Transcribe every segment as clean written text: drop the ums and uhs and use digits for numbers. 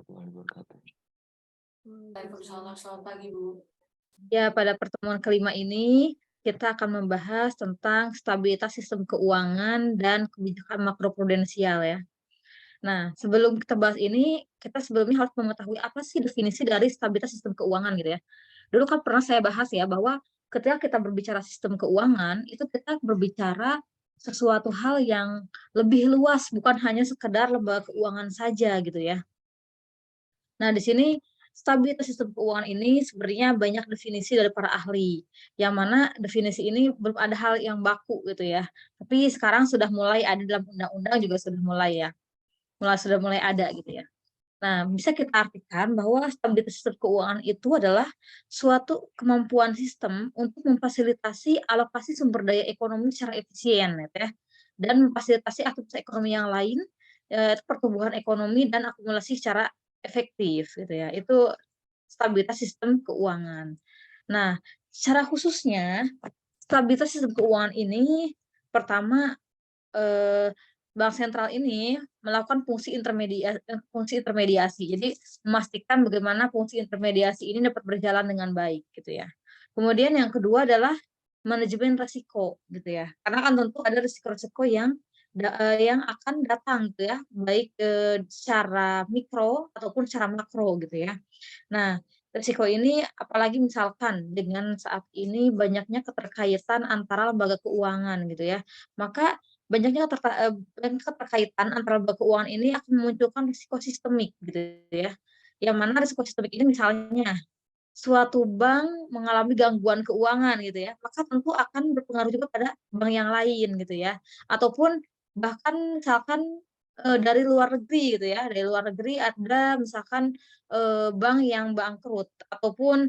warahmatullahi wabarakatuh. Waalaikumsalam, selamat pagi Bu. Ya, pada pertemuan kelima ini kita akan membahas tentang stabilitas sistem keuangan dan kebijakan makroprudensial ya. Nah, sebelum kita bahas ini, kita sebelumnya harus mengetahui apa sih definisi dari stabilitas sistem keuangan gitu ya. Dulu kan pernah saya bahas ya bahwa ketika kita berbicara sistem keuangan, itu kita berbicara sesuatu hal yang lebih luas, bukan hanya sekedar lembaga keuangan saja gitu ya. Nah, di sini stabilitas sistem keuangan ini sebenarnya banyak definisi dari para ahli, yang mana definisi ini belum ada hal yang baku gitu ya. Tapi sekarang sudah mulai ada dalam undang-undang juga sudah mulai ya, sudah mulai ada gitu ya. Nah, bisa kita artikan bahwa stabilitas sistem keuangan itu adalah suatu kemampuan sistem untuk memfasilitasi alokasi sumber daya ekonomi secara efisien gitu ya, dan memfasilitasi aktivitas ekonomi yang lain, pertumbuhan ekonomi dan akumulasi secara efektif gitu ya. Itu stabilitas sistem keuangan. Nah, secara khususnya stabilitas sistem keuangan ini pertama, eee, bank sentral ini melakukan fungsi intermediasi. Jadi memastikan bagaimana fungsi intermediasi ini dapat berjalan dengan baik gitu ya. Kemudian yang kedua adalah manajemen risiko gitu ya. Karena kan tentu ada risiko-risiko yang akan datang gitu ya, baik, secara mikro ataupun secara makro gitu ya. Nah, risiko ini apalagi misalkan dengan saat ini banyaknya keterkaitan antara lembaga keuangan gitu ya, maka banyaknya keterkaitan antara lembaga keuangan ini akan memunculkan risiko sistemik gitu ya. Yang mana risiko sistemik ini misalnya suatu bank mengalami gangguan keuangan gitu ya, maka tentu akan berpengaruh juga pada bank yang lain gitu ya. Ataupun bahkan misalkan, dari luar negeri gitu ya, dari luar negeri ada misalkan, bank yang bangkrut ataupun,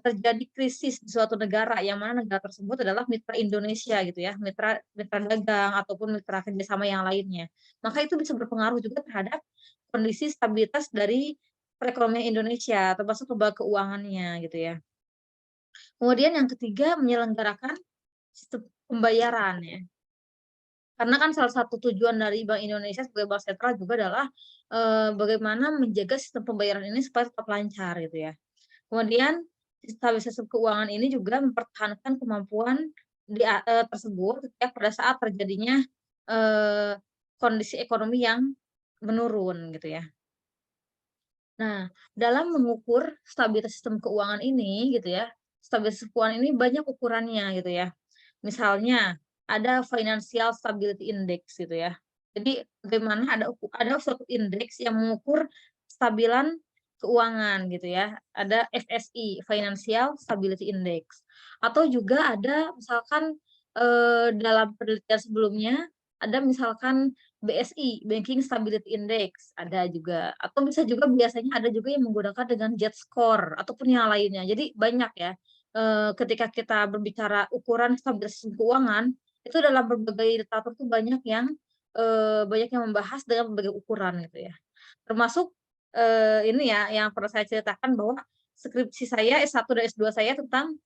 terjadi krisis di suatu negara, yang mana negara tersebut adalah mitra Indonesia gitu ya, mitra mitra dagang ataupun mitra kerjasama yang lainnya. Maka itu bisa berpengaruh juga terhadap kondisi stabilitas dari perekonomian Indonesia, termasuk lembaga keuangannya gitu ya. Kemudian yang ketiga menyelenggarakan sistem pembayaran ya. Karena kan salah satu tujuan dari Bank Indonesia sebagai bank sentral juga adalah, bagaimana menjaga sistem pembayaran ini supaya tetap lancar gitu ya. Kemudian stabilitas sistem keuangan ini juga mempertahankan kemampuan tersebut ketika pada saat terjadinya, eee, kondisi ekonomi yang menurun gitu ya. Nah, dalam mengukur stabilitas sistem keuangan ini gitu ya, stabilitas keuangan ini banyak ukurannya gitu ya. Misalnya ada Financial Stability Index gitu ya. Jadi bagaimana ada suatu indeks yang mengukur kestabilan keuangan gitu ya. Ada FSI, Financial Stability Index. Atau juga ada misalkan, dalam penelitian sebelumnya ada misalkan BSI, Banking Stability Index, ada juga, atau bisa juga biasanya ada juga yang menggunakan dengan Jet Score ataupun yang lainnya. Jadi banyak ya, ketika kita berbicara ukuran stabilitas keuangan, itu dalam berbagai literatur tuh banyak yang membahas dengan berbagai ukuran gitu ya. Termasuk, ini ya yang pernah saya ceritakan bahwa skripsi saya S1 dan S2 saya tentang,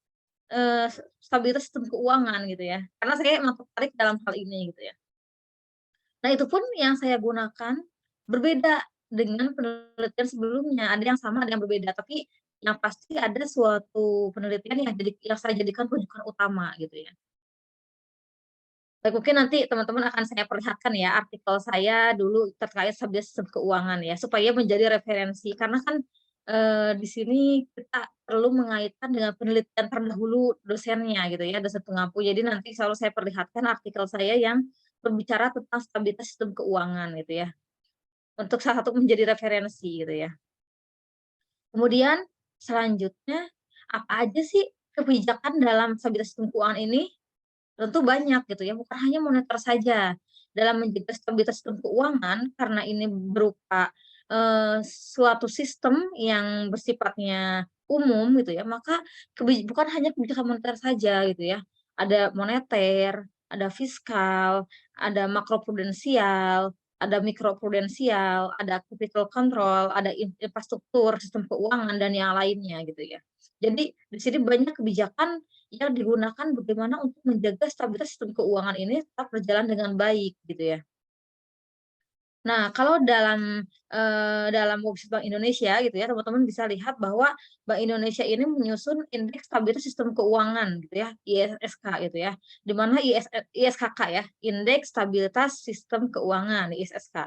stabilitas sistem keuangan gitu ya, karena saya emang tertarik dalam hal ini gitu ya. Nah, itu pun yang saya gunakan berbeda dengan penelitian sebelumnya, ada yang sama, ada yang berbeda, tapi yang pasti ada suatu penelitian yang saya jadikan rujukan utama gitu ya. Baik, mungkin nanti teman-teman akan saya perlihatkan ya artikel saya dulu terkait stabilitas sistem keuangan ya, supaya menjadi referensi. Karena kan, di sini kita perlu mengaitkan dengan penelitian terdahulu dosennya gitu ya, dosen pengampu. Jadi nanti selalu saya perlihatkan artikel saya yang berbicara tentang stabilitas sistem keuangan gitu ya, untuk salah satu menjadi referensi gitu ya. Kemudian selanjutnya, apa aja sih kebijakan dalam stabilitas sistem keuangan ini? Tentu banyak gitu ya, bukan hanya moneter saja. Dalam menjaga stabilitas sistem keuangan, karena ini berupa, suatu sistem yang bersifatnya umum gitu ya, maka bukan hanya kebijakan moneter saja gitu ya. Ada moneter, ada fiskal, ada makroprudensial, ada mikroprudensial, ada capital control, ada infrastruktur, sistem keuangan, dan yang lainnya gitu ya. Jadi di sini banyak kebijakan yang digunakan bagaimana untuk menjaga stabilitas sistem keuangan ini tetap berjalan dengan baik gitu ya. Nah, kalau dalam website Bank Indonesia gitu ya, teman-teman bisa lihat bahwa Bank Indonesia ini menyusun Indeks Stabilitas Sistem Keuangan gitu ya, ISSK gitu ya. Di mana ISKK ya, Indeks Stabilitas Sistem Keuangan, ISSK.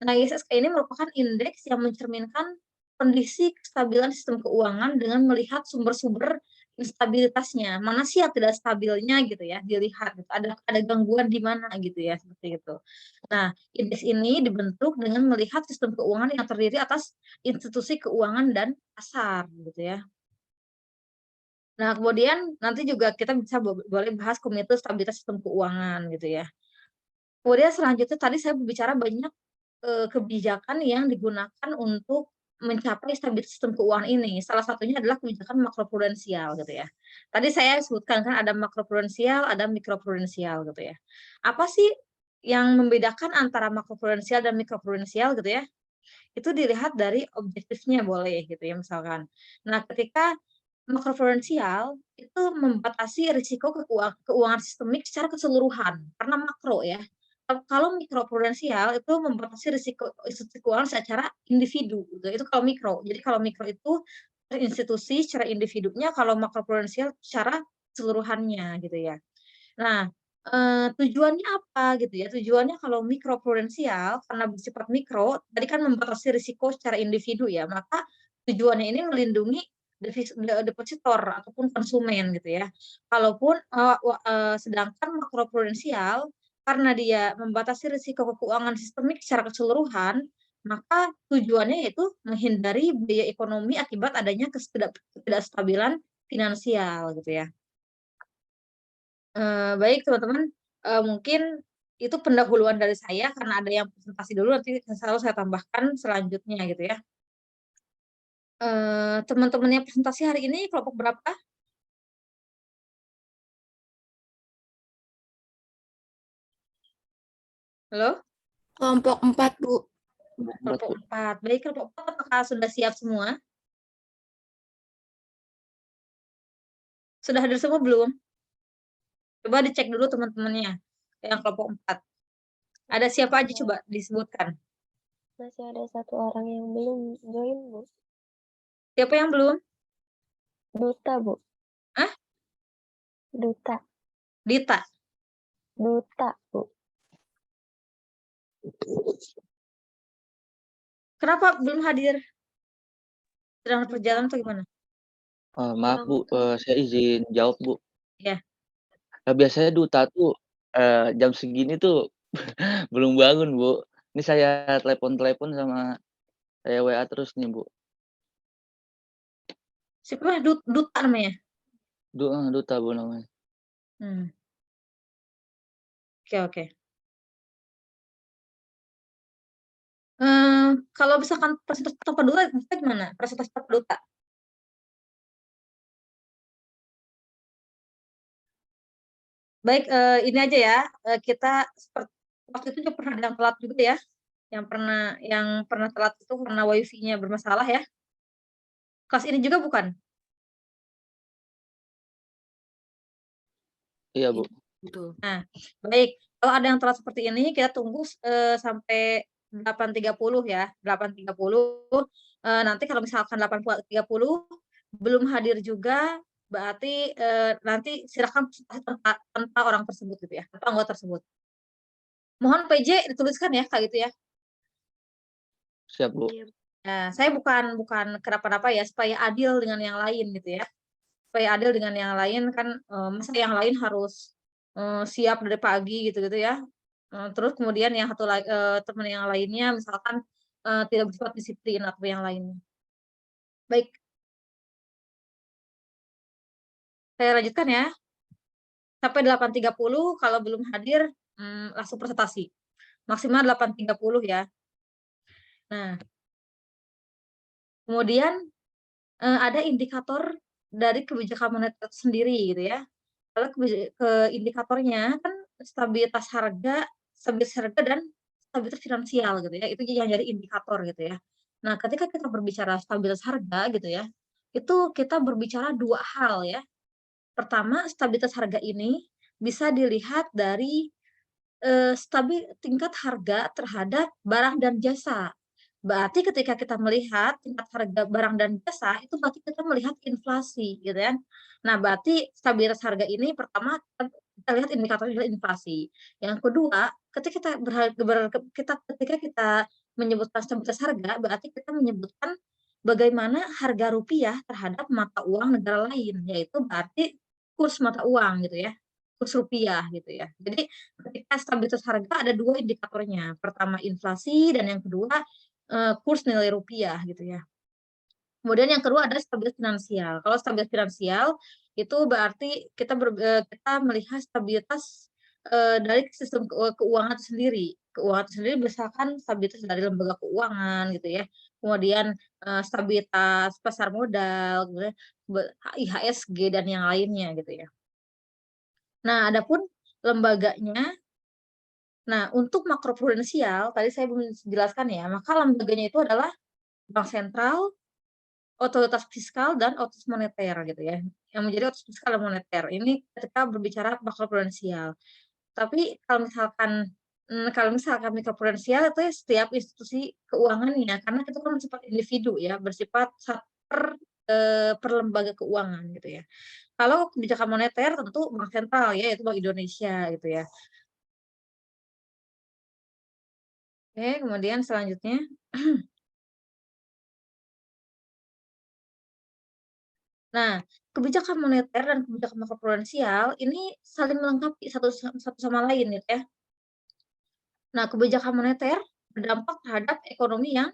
Nah, ISSK ini merupakan indeks yang mencerminkan kondisi kestabilan sistem keuangan dengan melihat sumber-sumber instabilitasnya. Mana sih yang tidak stabilnya gitu ya, dilihat gitu. Ada gangguan di mana gitu ya, seperti itu. Nah, indeks ini dibentuk dengan melihat sistem keuangan yang terdiri atas institusi keuangan dan pasar gitu ya. Nah, kemudian nanti juga kita bisa boleh bahas Komite Stabilitas Sistem Keuangan gitu ya. Kemudian selanjutnya tadi saya berbicara banyak kebijakan yang digunakan untuk mencapai stabilitas sistem keuangan ini. Salah satunya adalah kebijakan makroprudensial gitu ya. Tadi saya sebutkan kan ada makroprudensial, ada mikroprudensial gitu ya. Apa sih yang membedakan antara makroprudensial dan mikroprudensial gitu ya? Itu dilihat dari objektifnya boleh gitu ya misalkan. Nah, ketika makroprudensial itu membatasi risiko keuangan sistemik secara keseluruhan karena makro ya. Kalau mikroprudensial itu membatasi risiko institusi keuangan secara individu gitu. Itu kalau mikro. Jadi kalau mikro itu per institusi secara individunya, kalau makroprudensial secara keseluruhannya gitu ya. Nah, tujuannya apa gitu ya, tujuannya kalau mikroprudensial karena bersifat mikro, tadi kan membatasi risiko secara individu ya, maka tujuannya ini melindungi depositor ataupun konsumen gitu ya. Kalaupun, sedangkan makroprudensial karena dia membatasi risiko keuangan sistemik secara keseluruhan, maka tujuannya yaitu menghindari biaya ekonomi akibat adanya ketidakstabilan finansial gitu ya. Baik teman-teman, mungkin itu pendahuluan dari saya karena ada yang presentasi dulu nanti selalu saya tambahkan selanjutnya gitu ya. Teman-teman yang presentasi hari ini kelompok berapa? Halo? Kelompok 4, Bu. Kelompok 4. Baik, kelompok 4 apakah sudah siap semua? Sudah hadir semua belum? Coba dicek dulu teman-temannya yang kelompok 4. Ada siapa aja coba disebutkan. Masih ada satu orang yang belum join, Bu. Siapa yang belum? Duta, Bu. Hah? Duta. Dita. Duta, Bu. Kenapa belum hadir? Sedang perjalanan atau gimana? Maaf Bu, saya izin jawab Bu. Ya. Biasanya Duta tuh, jam segini tuh belum bangun Bu. Ini saya telepon-telepon sama saya WA terus nih Bu. Siapa? Duta namanya? Duta Bu namanya. Oke. Kalau misalkan presentasi tanpa duta gimana? Presentasi tanpa duta? Baik, ini aja ya, kita waktu itu juga pernah ada yang telat juga ya, yang pernah telat itu karena WiFi-nya bermasalah ya. Kelas ini juga bukan? Iya Bu. Betul. Nah, baik, kalau ada yang telat seperti ini kita tunggu, sampai 8.30 ya, 8.30, nanti kalau misalkan 8.30 belum hadir juga, berarti, nanti silakan presentasi tanpa orang tersebut gitu ya, tanpa anggota tersebut. Mohon PJ dituliskan ya, Kak, gitu ya. Siap Bu. Nah, saya bukan kenapa-napa ya, supaya adil dengan yang lain gitu ya. Supaya adil dengan yang lain kan, masa yang lain harus, siap dari pagi gitu-gitu ya. Terus kemudian yang teman yang lainnya misalkan, tidak bersifat disiplin atau yang lainnya. Baik. Saya lanjutkan ya. Sampai 8.30 kalau belum hadir, langsung presentasi. Maksimal 8.30 ya. Nah, kemudian, ada indikator dari kebijakan moneter sendiri gitu ya. Kalau indikatornya kan stabilitas harga dan stabilitas finansial gitu ya, itu yang jadi indikator gitu ya. Nah, ketika kita berbicara stabilitas harga gitu ya, itu kita berbicara 2 hal ya. Pertama, stabilitas harga ini bisa dilihat dari tingkat harga terhadap barang dan jasa. Berarti ketika kita melihat tingkat harga barang dan jasa, itu berarti kita melihat inflasi, gitu kan. Nah, berarti stabilitas harga ini pertama kita lihat indikatornya adalah inflasi. Yang kedua, ketika kita menyebutkan stabilitas harga, berarti kita menyebutkan bagaimana harga rupiah terhadap mata uang negara lain, yaitu berarti kurs mata uang gitu ya, kurs rupiah gitu ya. Jadi ketika stabilitas harga ada 2 indikatornya, pertama inflasi dan yang kedua, kurs nilai rupiah gitu ya. Kemudian yang kedua adalah stabilitas finansial. Kalau stabilitas finansial itu berarti kita melihat stabilitas, dari sistem keuangan itu sendiri. Keuangan itu sendiri misalkan stabilitas dari lembaga keuangan gitu ya, kemudian, stabilitas pasar modal, kemudian IHSG dan yang lainnya gitu ya. Nah, adapun lembaganya, nah untuk makroprudensial tadi saya belum jelaskan ya, maka lembaganya itu adalah bank sentral, otoritas fiskal, dan otoritas moneter gitu ya, yang menjadi otoritas fiskal dan moneter. Ini ketika berbicara makroprudensial. Tapi kalau misalkan mikroprudensial itu ya setiap institusi keuangannya, karena itu kan bersifat individu ya, bersifat per lembaga keuangan gitu ya. Kalau kebijakan moneter tentu bank sentral ya, yaitu Bank Indonesia gitu ya. Oke, kemudian selanjutnya, nah, kebijakan moneter dan kebijakan makroprudensial ini saling melengkapi satu sama lain gitu ya. Nah, kebijakan moneter berdampak terhadap ekonomi yang,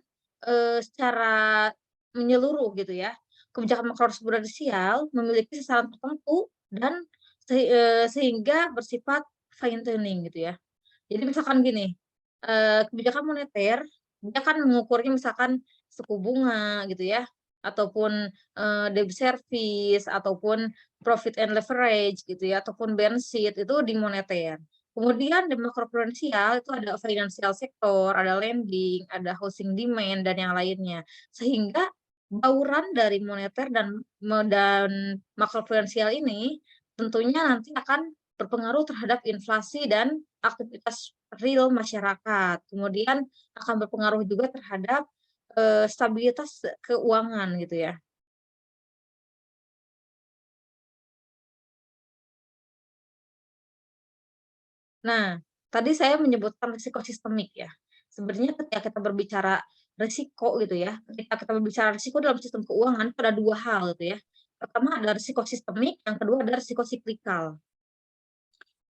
secara menyeluruh gitu ya. Kebijakan makroprudensial memiliki sasaran tertentu dan sehingga bersifat fine tuning gitu ya. Jadi misalkan gini, kebijakan moneter, dia kan mengukurnya misalkan suku bunga gitu ya, ataupun, debt service, ataupun profit and leverage gitu ya, ataupun balance sheet itu di moneter. Kemudian di makroprudensial itu ada financial sector, ada lending, ada housing demand, dan yang lainnya. Sehingga bauran dari moneter dan makroprudensial ini tentunya nanti akan berpengaruh terhadap inflasi dan aktivitas real masyarakat. Kemudian akan berpengaruh juga terhadap, stabilitas keuangan gitu ya. Nah, tadi saya menyebutkan risiko sistemik ya. Sebenarnya ketika kita berbicara risiko gitu ya, ketika kita berbicara risiko dalam sistem keuangan itu ada 2 hal gitu ya. Pertama ada risiko sistemik, yang kedua ada risiko siklikal.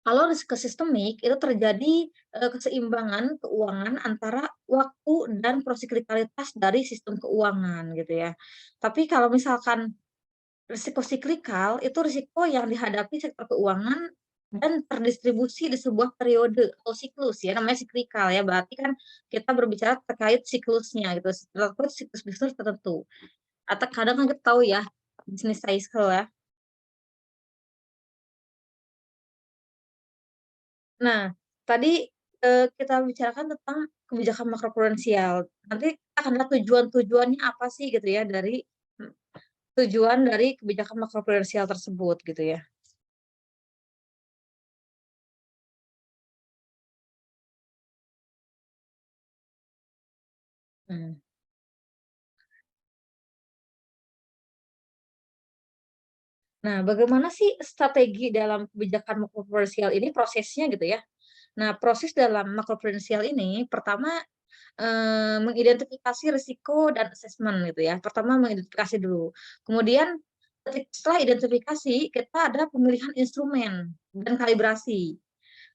Kalau risiko sistemik itu terjadi, keseimbangan keuangan antara waktu dan prosiklikalitas dari sistem keuangan gitu ya. Tapi kalau misalkan risiko siklikal itu risiko yang dihadapi sektor keuangan dan terdistribusi di sebuah periode atau siklus ya, namanya siklikal ya. Berarti kan kita berbicara terkait siklusnya gitu, terkait siklus bisnis tertentu. Atau kadang kan kita tahu ya, bisnis cycle ya. Nah, tadi, kita bicarakan tentang kebijakan makroprudensial. Nanti kita akan lihat tujuan-tujuannya apa sih gitu ya tujuan dari kebijakan makroprudensial tersebut gitu ya. Mmm. Nah, bagaimana sih strategi dalam kebijakan makroprudensial ini prosesnya gitu ya. Nah, proses dalam makroprudensial ini pertama, mengidentifikasi risiko dan asesmen gitu ya. Pertama mengidentifikasi dulu, kemudian setelah identifikasi kita ada pemilihan instrumen dan kalibrasi.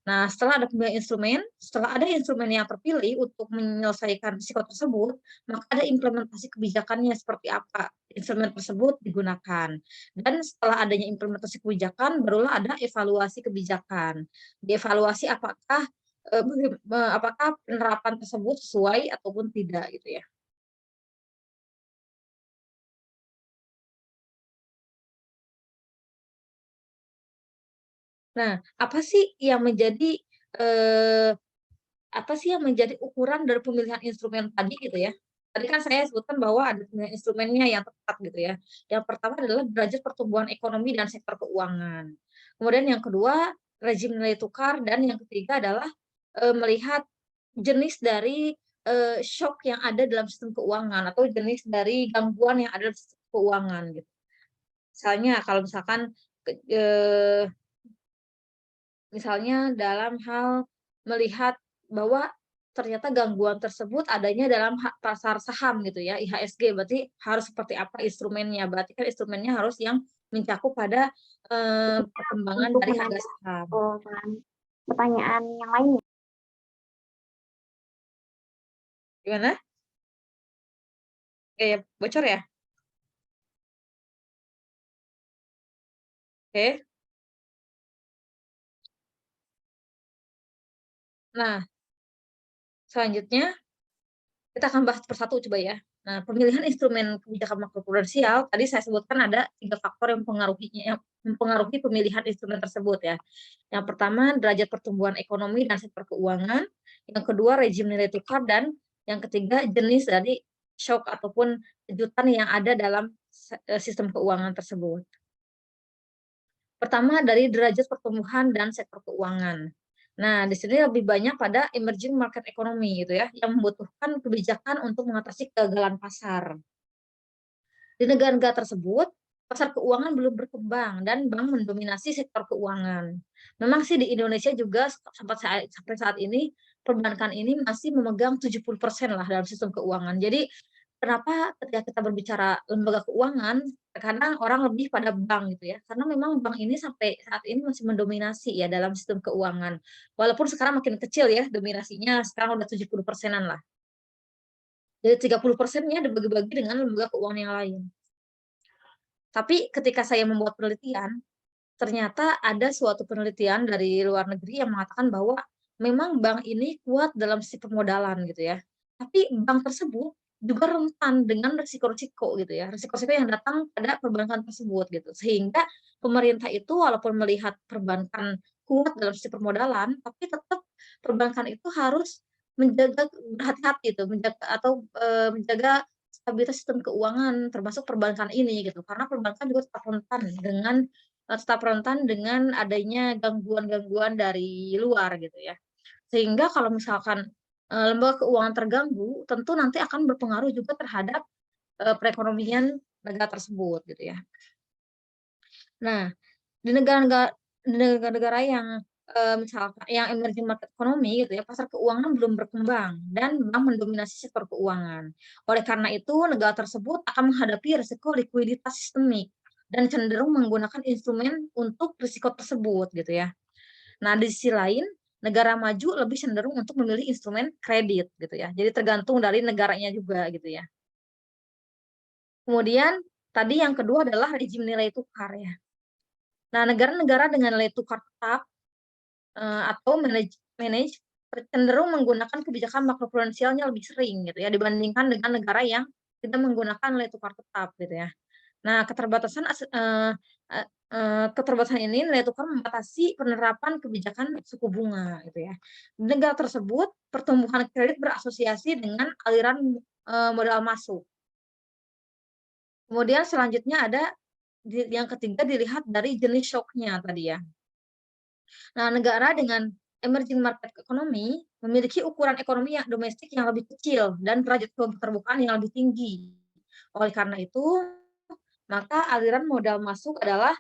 Nah, setelah ada instrumen yang terpilih untuk menyelesaikan risiko tersebut, maka ada implementasi kebijakannya seperti apa instrumen tersebut digunakan. Dan setelah adanya implementasi kebijakan, barulah ada evaluasi kebijakan. Dievaluasi apakah penerapan tersebut sesuai ataupun tidak gitu ya. Nah, eee, apa sih yang menjadi ukuran dari pemilihan instrumen tadi gitu ya. Tadi kan saya sebutkan bahwa ada pemilihan instrumennya yang tepat gitu ya. Yang pertama adalah derajat pertumbuhan ekonomi dan sektor keuangan. Kemudian yang kedua, rezim nilai tukar, dan yang ketiga adalah melihat jenis dari shock yang ada dalam sistem keuangan atau jenis dari gangguan yang ada dalam sistem keuangan gitu. Misalnya kalau misalnya dalam hal melihat bahwa ternyata gangguan tersebut adanya dalam pasar saham gitu ya, IHSG, berarti harus seperti apa instrumennya, berarti kan instrumennya harus yang mencakup pada perkembangan Untuk dari harga menanyakan saham. pertanyaan yang lainnya. Gimana? Bocor ya? Oke. Nah, selanjutnya kita akan bahas persatu coba ya. Nah, pemilihan instrumen kebijakan makroprudensial tadi saya sebutkan ada 3 faktor yang mempengaruhi pemilihan instrumen tersebut ya. Yang pertama, derajat pertumbuhan ekonomi dan sektor keuangan. Yang kedua, rejim nilai tukar, dan yang ketiga, jenis dari shock ataupun kejutan yang ada dalam sistem keuangan tersebut. Pertama, dari derajat pertumbuhan dan sektor keuangan. Nah, di sini lebih banyak pada emerging market economy gitu ya, yang membutuhkan kebijakan untuk mengatasi kegagalan pasar. Di negara-negara tersebut, pasar keuangan belum berkembang dan bank mendominasi sektor keuangan. Memang sih di Indonesia juga sampai saat ini perbankan ini masih memegang 70% lah dalam sistem keuangan. Jadi kenapa ketika kita berbicara lembaga keuangan, kadang orang lebih pada bank gitu ya, karena memang bank ini sampai saat ini masih mendominasi ya dalam sistem keuangan. Walaupun sekarang makin kecil ya dominasinya, sekarang udah 70%-an lah. Jadi 30%-nya dibagi-bagi dengan lembaga keuangan yang lain. Tapi ketika saya membuat penelitian, ternyata ada suatu penelitian dari luar negeri yang mengatakan bahwa memang bank ini kuat dalam sisi permodalan gitu ya. Tapi bank tersebut juga rentan dengan risiko-risiko gitu ya, risiko-risiko yang datang pada perbankan tersebut gitu. Sehingga pemerintah itu walaupun melihat perbankan kuat dalam sisi permodalan, tapi tetap perbankan itu harus menjaga berhati-hati itu, menjaga stabilitas sistem keuangan termasuk perbankan ini gitu. Karena perbankan juga tetap rentan dengan adanya gangguan-gangguan dari luar gitu ya. Sehingga kalau misalkan lembaga keuangan terganggu, tentu nanti akan berpengaruh juga terhadap perekonomian negara tersebut gitu ya. Nah, di negara-negara yang misalkan yang emerging market economy gitu ya, pasar keuangan belum berkembang dan bank mendominasi sektor keuangan. Oleh karena itu, negara tersebut akan menghadapi risiko likuiditas sistemik dan cenderung menggunakan instrumen untuk risiko tersebut gitu ya. Nah, di sisi lain, negara maju lebih cenderung untuk memilih instrumen kredit gitu ya. Jadi tergantung dari negaranya juga gitu ya. Kemudian tadi yang kedua adalah rejim nilai tukar ya. Nah, negara-negara dengan nilai tukar tetap atau manage cenderung menggunakan kebijakan makroprudensialnya lebih sering gitu ya dibandingkan dengan negara yang tidak menggunakan nilai tukar tetap gitu ya. Nah, keterbatasan ini nilai tukar membatasi penerapan kebijakan suku bunga gitu ya. Di negara tersebut pertumbuhan kredit berasosiasi dengan aliran modal masuk. Kemudian selanjutnya ada yang ketiga dilihat dari jenis shock-nya tadi ya. Nah, negara dengan emerging market economy memiliki ukuran ekonomi yang domestik yang lebih kecil dan derajat keterbukaan yang lebih tinggi. Oleh karena itu, maka aliran modal masuk adalah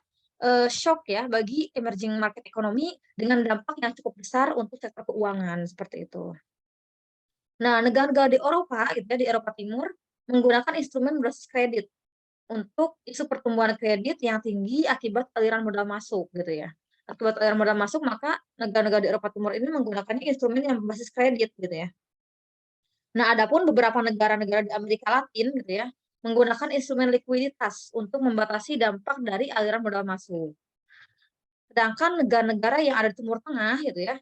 shock ya bagi emerging market economy dengan dampak yang cukup besar untuk sektor keuangan seperti itu. Nah, negara-negara di Eropa gitu ya, di Eropa Timur menggunakan instrumen berbasis kredit untuk isu pertumbuhan kredit yang tinggi akibat aliran modal masuk gitu ya. Akibat aliran modal masuk, maka negara-negara di Eropa Timur ini menggunakan instrumen yang berbasis kredit gitu ya. Nah, adapun beberapa negara-negara di Amerika Latin gitu ya, menggunakan instrumen likuiditas untuk membatasi dampak dari aliran modal masuk. Sedangkan negara-negara yang ada di Timur Tengah gitu ya,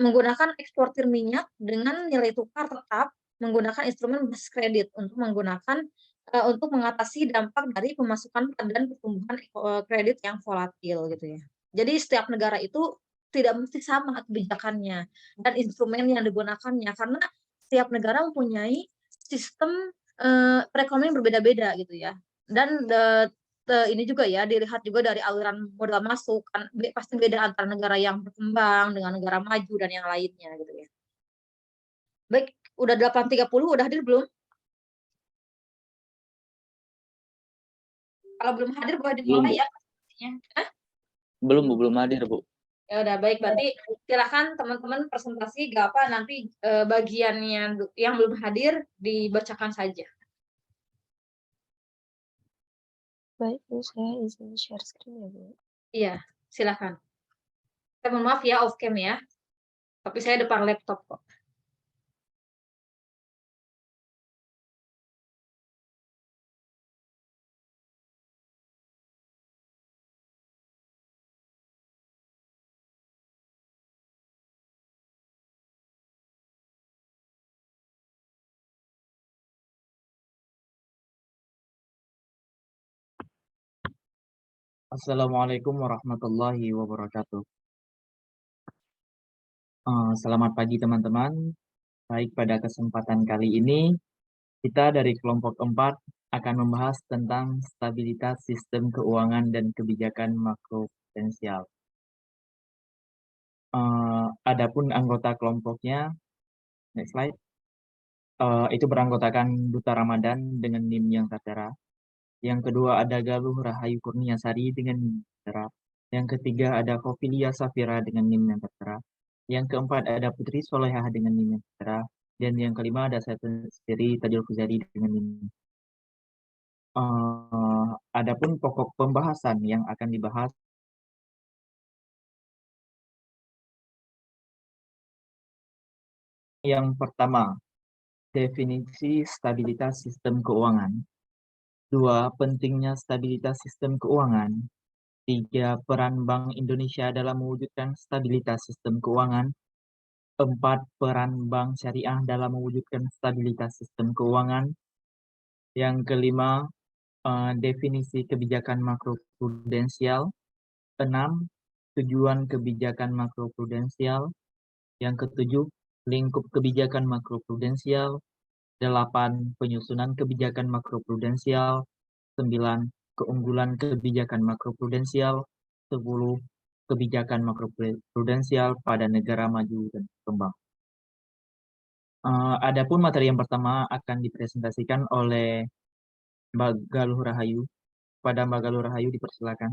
menggunakan eksportir minyak dengan nilai tukar tetap menggunakan instrumen berbasis kredit untuk mengatasi dampak dari pemasukan dan pertumbuhan kredit yang volatil gitu ya. Jadi setiap negara itu tidak mesti sama kebijakannya dan instrumen yang digunakannya karena setiap negara mempunyai sistem perekonomian berbeda-beda gitu ya. Dan ini juga ya, dilihat juga dari aliran modal masuk, kan pasti beda antara negara yang berkembang dengan negara maju dan yang lainnya gitu ya. Baik, udah 8.30, udah hadir belum? Kalau belum hadir boleh Belum, dimulai Bu. ya presentasinya. Hah? Belum, Bu, belum hadir, Bu. Ya udah baik, berarti silakan teman-teman presentasi, gak apa nanti bagiannya yang belum hadir dibacakan saja. Baik, Bu, saya izin share screen ya, Bu. Iya, silakan. Saya mohon maaf ya off cam ya. Tapi saya depan laptop kok. Assalamualaikum warahmatullahi wabarakatuh. Selamat pagi teman-teman. Baik, pada kesempatan kali ini kita dari kelompok 4 akan membahas tentang stabilitas sistem keuangan dan kebijakan makroprudensial. Adapun anggota kelompoknya, next slide, itu beranggotakan Duta Ramadan dengan NIM yang tertera. Yang kedua ada Galuh Rahayu Kurniasari dengan NIM yang tertera. Yang ketiga ada Kofilia Safira dengan NIM yang tertera. Yang keempat ada Putri Solehah dengan NIM yang tertera. Dan yang kelima ada saya sendiri, Tajul Fuzari dengan NIM. Adapun pokok pembahasan yang akan dibahas yang pertama, definisi stabilitas sistem keuangan. 2. Pentingnya stabilitas sistem keuangan. 3. Peran Bank Indonesia dalam mewujudkan stabilitas sistem keuangan. 4. Peran Bank Syariah dalam mewujudkan stabilitas sistem keuangan. Yang kelima, definisi kebijakan makroprudensial. 6. Tujuan kebijakan makroprudensial. Yang ketujuh, lingkup kebijakan makroprudensial. 8. Penyusunan kebijakan makroprudensial. 9. Keunggulan kebijakan makroprudensial. 10. Kebijakan makroprudensial pada negara maju dan berkembang. Adapun materi yang pertama akan dipresentasikan oleh Mbak Galuh Rahayu. Pada Mbak Galuh Rahayu dipersilakan.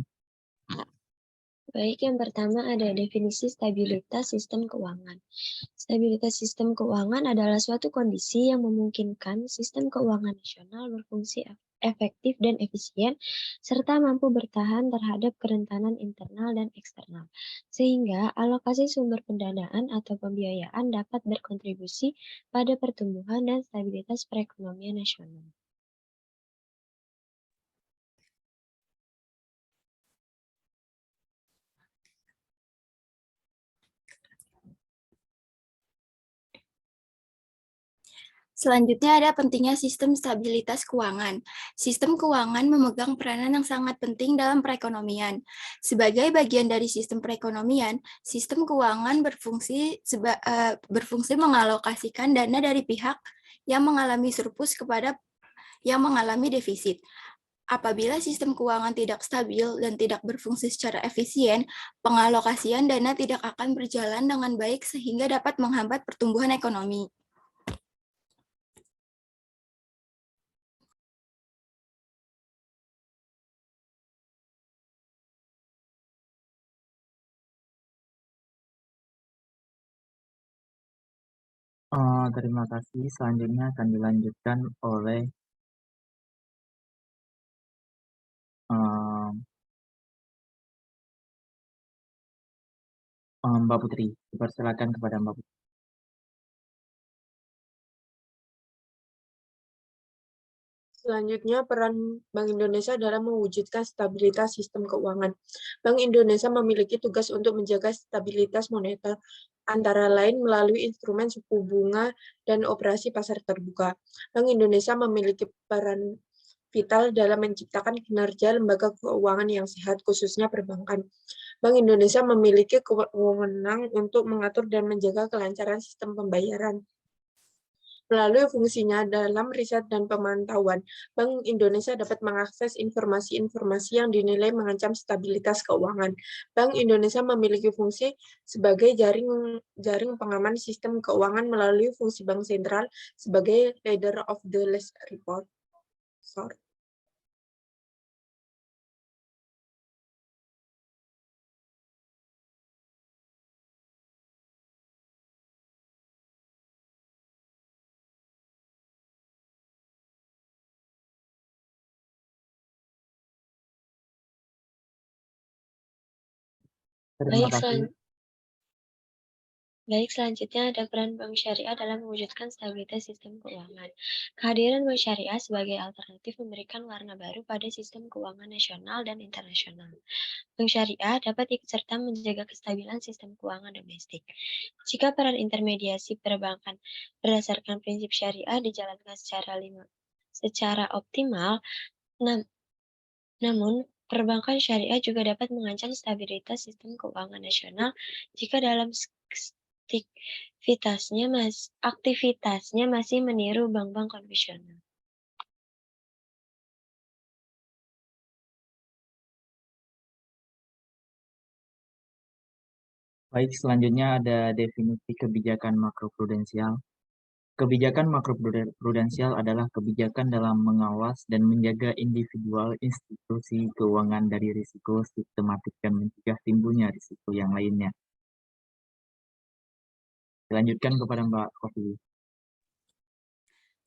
Baik, yang pertama ada definisi stabilitas sistem keuangan. Stabilitas sistem keuangan adalah suatu kondisi yang memungkinkan sistem keuangan nasional berfungsi efektif dan efisien, serta mampu bertahan terhadap kerentanan internal dan eksternal, sehingga alokasi sumber pendanaan atau pembiayaan dapat berkontribusi pada pertumbuhan dan stabilitas perekonomian nasional. Selanjutnya ada pentingnya sistem stabilitas keuangan. Sistem keuangan memegang peranan yang sangat penting dalam perekonomian. Sebagai bagian dari sistem perekonomian, sistem keuangan berfungsi mengalokasikan dana dari pihak yang mengalami surplus kepada yang mengalami defisit. Apabila sistem keuangan tidak stabil dan tidak berfungsi secara efisien, pengalokasian dana tidak akan berjalan dengan baik sehingga dapat menghambat pertumbuhan ekonomi. Terima kasih. Selanjutnya akan dilanjutkan oleh Mbak Putri. Dipersilakan kepada Mbak Putri. Selanjutnya, peran Bank Indonesia dalam mewujudkan stabilitas sistem keuangan. Bank Indonesia memiliki tugas untuk menjaga stabilitas moneter, antara lain melalui instrumen suku bunga dan operasi pasar terbuka. Bank Indonesia memiliki peran vital dalam menciptakan kinerja lembaga keuangan yang sehat, khususnya perbankan. Bank Indonesia memiliki wewenang untuk mengatur dan menjaga kelancaran sistem pembayaran. Melalui fungsinya dalam riset dan pemantauan, Bank Indonesia dapat mengakses informasi-informasi yang dinilai mengancam stabilitas keuangan. Bank Indonesia memiliki fungsi sebagai jaring pengaman sistem keuangan melalui fungsi Bank Sentral sebagai leader of the last report. Terima Baik, kasih. selanjutnya ada peran bank syariah dalam mewujudkan stabilitas sistem keuangan. Kehadiran bank syariah sebagai alternatif memberikan warna baru pada sistem keuangan nasional dan internasional. Bank syariah dapat ikut serta menjaga kestabilan sistem keuangan domestik. Jika peran intermediasi perbankan berdasarkan prinsip syariah dijalankan secara optimal, namun perbankan syariah juga dapat mengancam stabilitas sistem keuangan nasional jika dalam aktivitasnya masih meniru bank-bank konvensional. Baik, selanjutnya ada definisi kebijakan makroprudensial. Kebijakan makroprudensial adalah kebijakan dalam mengawas dan menjaga individual institusi keuangan dari risiko sistematik dan mencegah timbulnya risiko yang lainnya. Dilanjutkan kepada Mbak Kofi.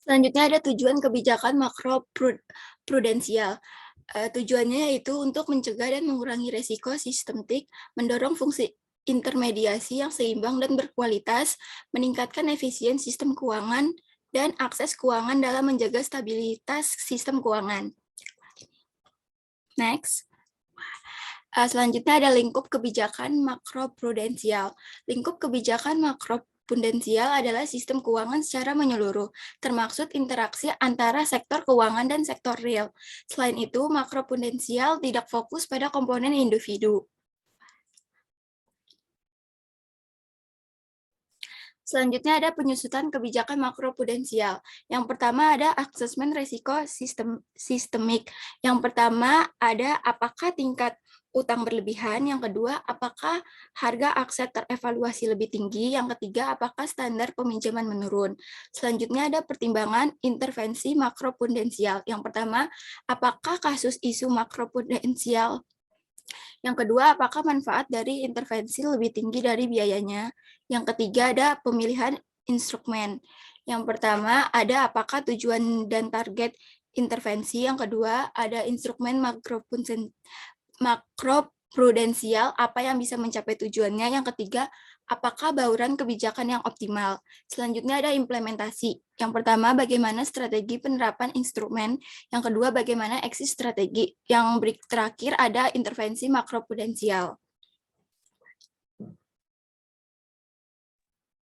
Selanjutnya ada tujuan kebijakan makroprudensial. Tujuannya yaitu untuk mencegah dan mengurangi risiko sistematik, mendorong fungsi intermediasi yang seimbang dan berkualitas, meningkatkan efisien sistem keuangan, dan akses keuangan dalam menjaga stabilitas sistem keuangan. Next. Selanjutnya ada lingkup kebijakan makroprudensial. Lingkup kebijakan makroprudensial adalah sistem keuangan secara menyeluruh, termaksud interaksi antara sektor keuangan dan sektor real. Selain itu, makroprudensial tidak fokus pada komponen individu. Selanjutnya ada penyusutan kebijakan makroprudensial. Yang pertama ada asesmen risiko sistemik. Yang pertama ada apakah tingkat utang berlebihan. Yang kedua, apakah harga aset terevaluasi lebih tinggi. Yang ketiga, apakah standar peminjaman menurun. Selanjutnya ada pertimbangan intervensi makroprudensial. Yang pertama, apakah kasus isu makroprudensial. Yang kedua, apakah manfaat dari intervensi lebih tinggi dari biayanya? Yang ketiga, ada pemilihan instrumen. Yang pertama, ada apakah tujuan dan target intervensi. Yang kedua, ada instrumen makroprudensial, apa yang bisa mencapai tujuannya. Yang ketiga, apakah bauran kebijakan yang optimal. Selanjutnya ada implementasi. Yang pertama, bagaimana strategi penerapan instrumen. Yang kedua, bagaimana exit strategi. Yang terakhir ada intervensi makroprudensial.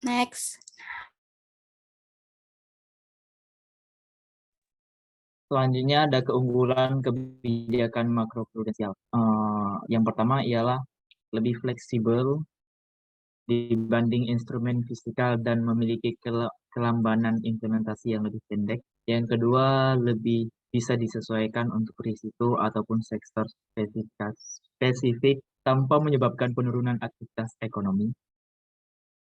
Next. Selanjutnya ada keunggulan kebijakan makroprudensial. Yang pertama ialah lebih fleksibel dibanding instrumen fiskal dan memiliki kelambanan implementasi yang lebih pendek. Yang kedua, lebih bisa disesuaikan untuk risiko ataupun sektor spesifik tanpa menyebabkan penurunan aktivitas ekonomi.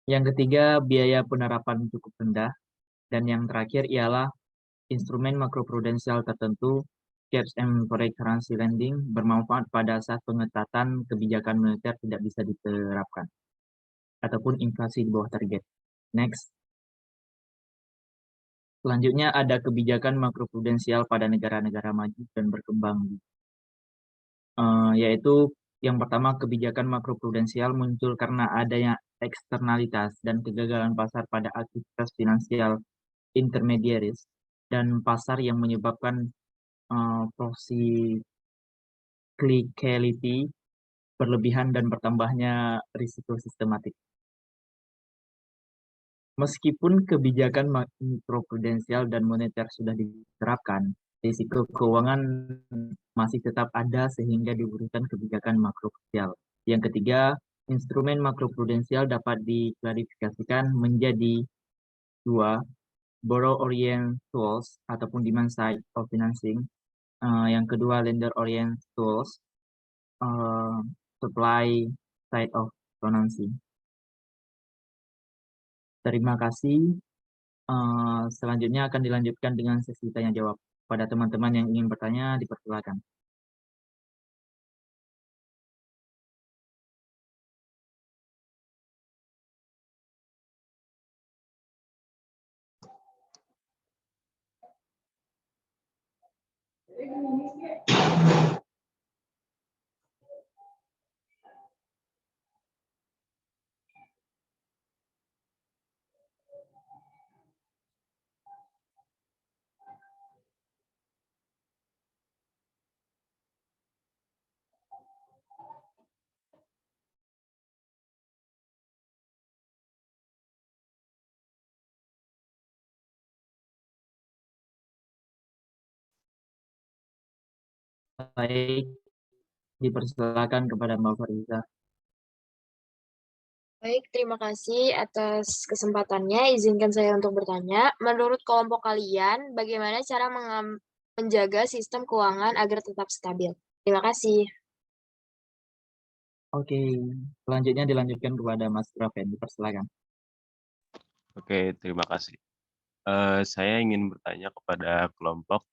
Yang ketiga, biaya penerapan cukup rendah. Dan yang terakhir ialah instrumen makroprudensial tertentu, caps and foreign currency lending, bermanfaat pada saat pengetatan kebijakan moneter tidak bisa diterapkan, ataupun inflasi di bawah target. Next. Selanjutnya ada kebijakan makroprudensial pada negara-negara maju dan berkembang. Yaitu yang pertama, kebijakan makroprudensial muncul karena adanya eksternalitas dan kegagalan pasar pada aktivitas finansial intermediaries dan pasar yang menyebabkan procyclicality berlebihan dan bertambahnya risiko sistematik. Meskipun kebijakan makroprudensial dan moneter sudah diterapkan, risiko keuangan masih tetap ada sehingga dibutuhkan kebijakan makroprudensial. Yang ketiga, instrumen makroprudensial dapat diklarifikasikan menjadi dua, borrow orient tools ataupun demand side of financing. Yang kedua lender orient tools, supply side of financing. Terima kasih. Selanjutnya akan dilanjutkan dengan sesi tanya jawab. Pada teman-teman yang ingin bertanya, dipersilakan. Baik, dipersilakan kepada Mbak Fariza. Baik, terima kasih atas kesempatannya. Izinkan saya untuk bertanya. Menurut kelompok kalian, bagaimana cara menjaga sistem keuangan agar tetap stabil? Terima kasih. Oke, selanjutnya dilanjutkan kepada Mas Grafen. Dipersilakan. Oke, terima kasih. Saya ingin bertanya kepada kelompok.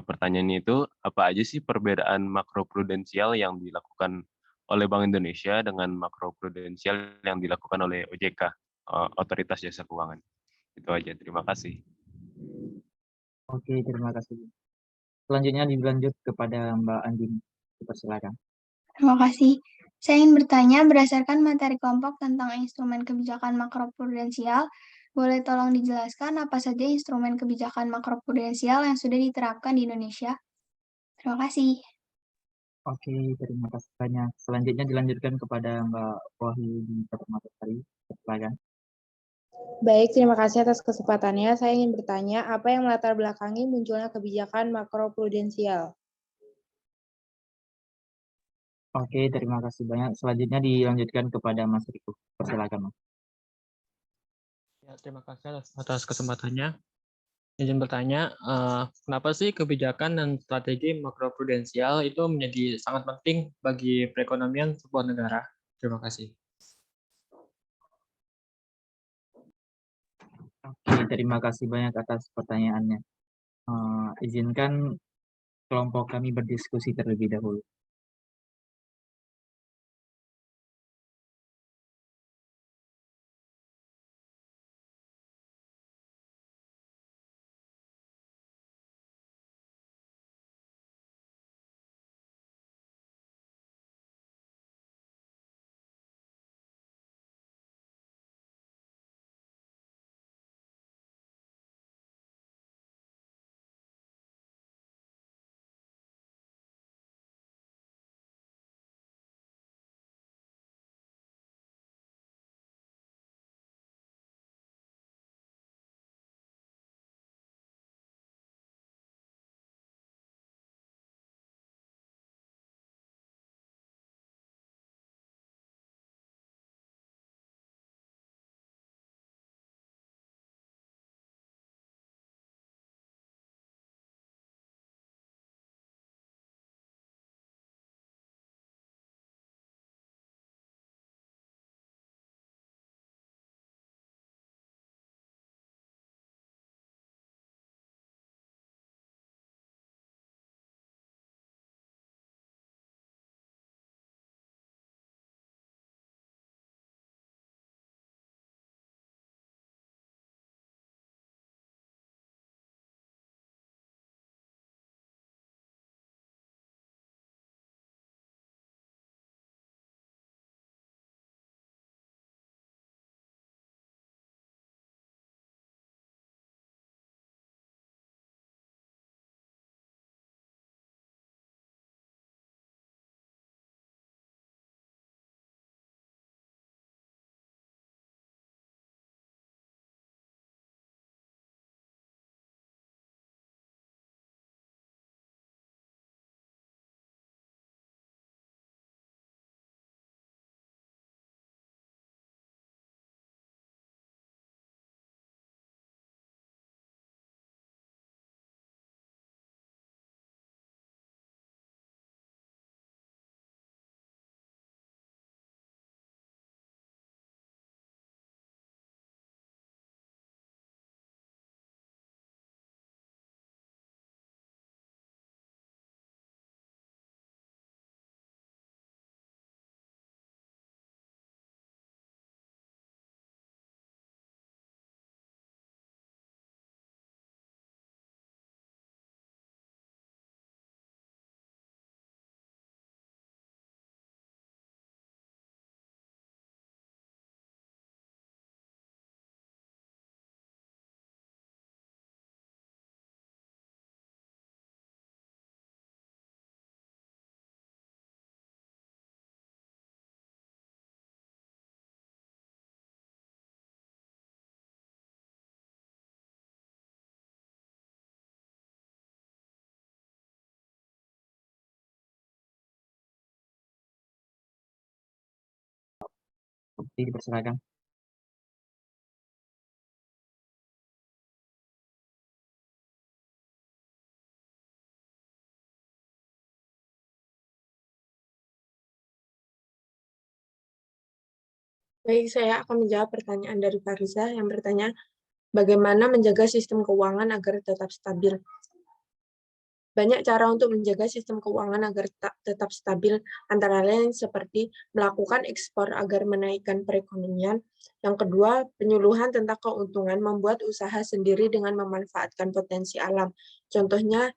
Pertanyaannya itu, apa aja sih perbedaan makroprudensial yang dilakukan oleh Bank Indonesia dengan makroprudensial yang dilakukan oleh OJK, Otoritas Jasa Keuangan? Itu aja, terima kasih. Oke, terima kasih. Selanjutnya dilanjut kepada Mbak Andini. Dipersilakan. Terima kasih. Saya ingin bertanya berdasarkan materi kelompok tentang instrumen kebijakan makroprudensial, boleh tolong dijelaskan apa saja instrumen kebijakan makroprudensial yang sudah diterapkan di Indonesia? Terima kasih. Oke, terima kasih banyak. Selanjutnya dilanjutkan kepada Mbak Wahyudi Permatasari. Silakan. Baik, terima kasih atas kesempatannya. Saya ingin bertanya, apa yang melatar belakangi munculnya kebijakan makroprudensial? Oke, terima kasih banyak. Selanjutnya dilanjutkan kepada Mas Riko. Silakan, Mas. Ya, terima kasih atas kesempatannya. Izin bertanya, kenapa sih kebijakan dan strategi makroprudensial itu menjadi sangat penting bagi perekonomian sebuah negara? Terima kasih. Oke, terima kasih banyak atas pertanyaannya. Izinkan kelompok kami berdiskusi terlebih dahulu. Dipersilakan. Baik, saya akan menjawab pertanyaan dari Farisa yang bertanya, bagaimana menjaga sistem keuangan agar tetap stabil? Banyak cara untuk menjaga sistem keuangan agar tetap stabil, antara lain seperti melakukan ekspor agar menaikkan perekonomian. Yang kedua, penyuluhan tentang keuntungan membuat usaha sendiri dengan memanfaatkan potensi alam. Contohnya,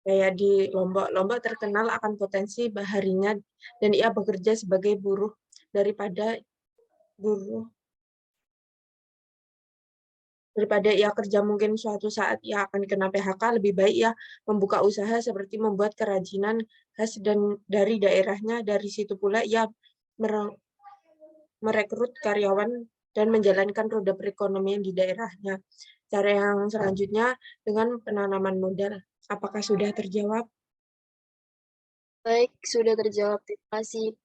kayak di Lombok. Lombok terkenal akan potensi baharinya dan ia bekerja sebagai buruh daripada ia kerja mungkin suatu saat ia akan kena PHK, lebih baik ia membuka usaha seperti membuat kerajinan khas dan dari daerahnya. Dari situ pula ia merekrut karyawan dan menjalankan roda perekonomian di daerahnya. Cara yang selanjutnya dengan penanaman modal. Apakah sudah terjawab? Baik, sudah terjawab. Terima kasih.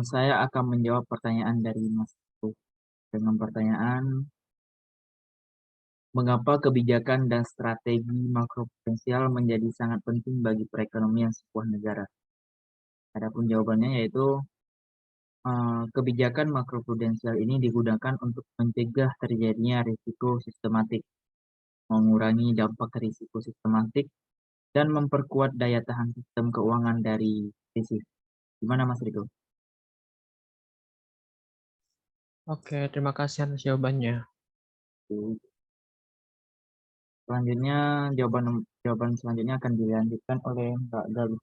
Saya akan menjawab pertanyaan dari Mas Teguh dengan pertanyaan, mengapa kebijakan dan strategi makroprudensial menjadi sangat penting bagi perekonomian sebuah negara? Adapun jawabannya yaitu kebijakan makroprudensial ini digunakan untuk mencegah terjadinya risiko sistematik, mengurangi dampak risiko sistematik, dan memperkuat daya tahan sistem keuangan dari krisis. Gimana Mas Riko? Oke, terima kasih atas jawabannya. Selanjutnya, jawaban selanjutnya akan dilanjutkan oleh Mbak Galuh.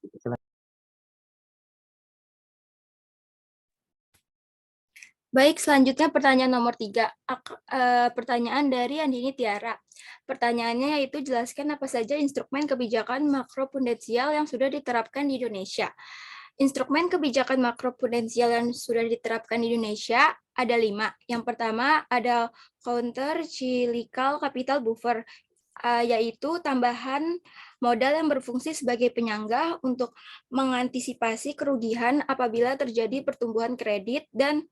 Baik, selanjutnya pertanyaan nomor 3. Pertanyaan dari Andini Tiara. Pertanyaannya yaitu jelaskan apa saja instrumen kebijakan makroprudensial yang sudah diterapkan di Indonesia. Instrumen kebijakan makroprudensial yang sudah diterapkan di Indonesia ada 5. Yang pertama ada counter cyclical capital buffer, yaitu tambahan modal yang berfungsi sebagai penyangga untuk mengantisipasi kerugian apabila terjadi pertumbuhan kredit dan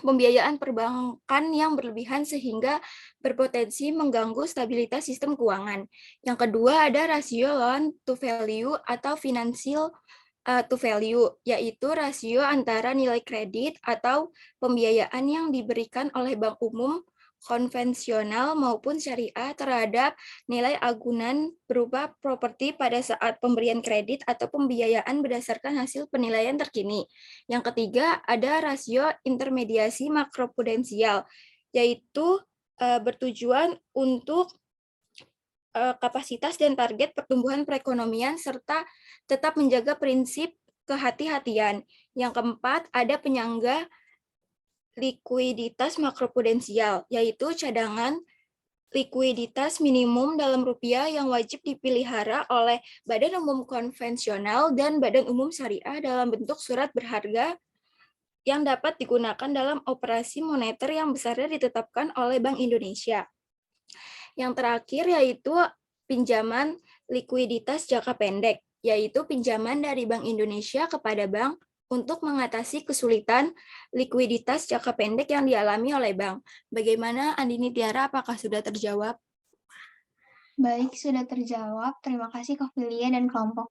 pembiayaan perbankan yang berlebihan sehingga berpotensi mengganggu stabilitas sistem keuangan. Yang kedua ada rasio loan to value atau financial to value, yaitu rasio antara nilai kredit atau pembiayaan yang diberikan oleh bank umum konvensional maupun syariah terhadap nilai agunan berupa properti pada saat pemberian kredit atau pembiayaan berdasarkan hasil penilaian terkini. Yang ketiga, ada rasio intermediasi makroprudensial, yaitu bertujuan untuk kapasitas dan target pertumbuhan perekonomian serta tetap menjaga prinsip kehati-hatian. Yang keempat, ada penyangga likuiditas makroprudensial, yaitu cadangan likuiditas minimum dalam rupiah yang wajib dipelihara oleh Badan Umum Konvensional dan Badan Umum Syariah dalam bentuk surat berharga yang dapat digunakan dalam operasi moneter yang besarnya ditetapkan oleh Bank Indonesia. Yang terakhir yaitu pinjaman likuiditas jangka pendek, yaitu pinjaman dari Bank Indonesia kepada bank untuk mengatasi kesulitan likuiditas jangka pendek yang dialami oleh bank. Bagaimana Andini Tiara, apakah sudah terjawab? Baik, sudah terjawab. Terima kasih Kofilia dan kelompok.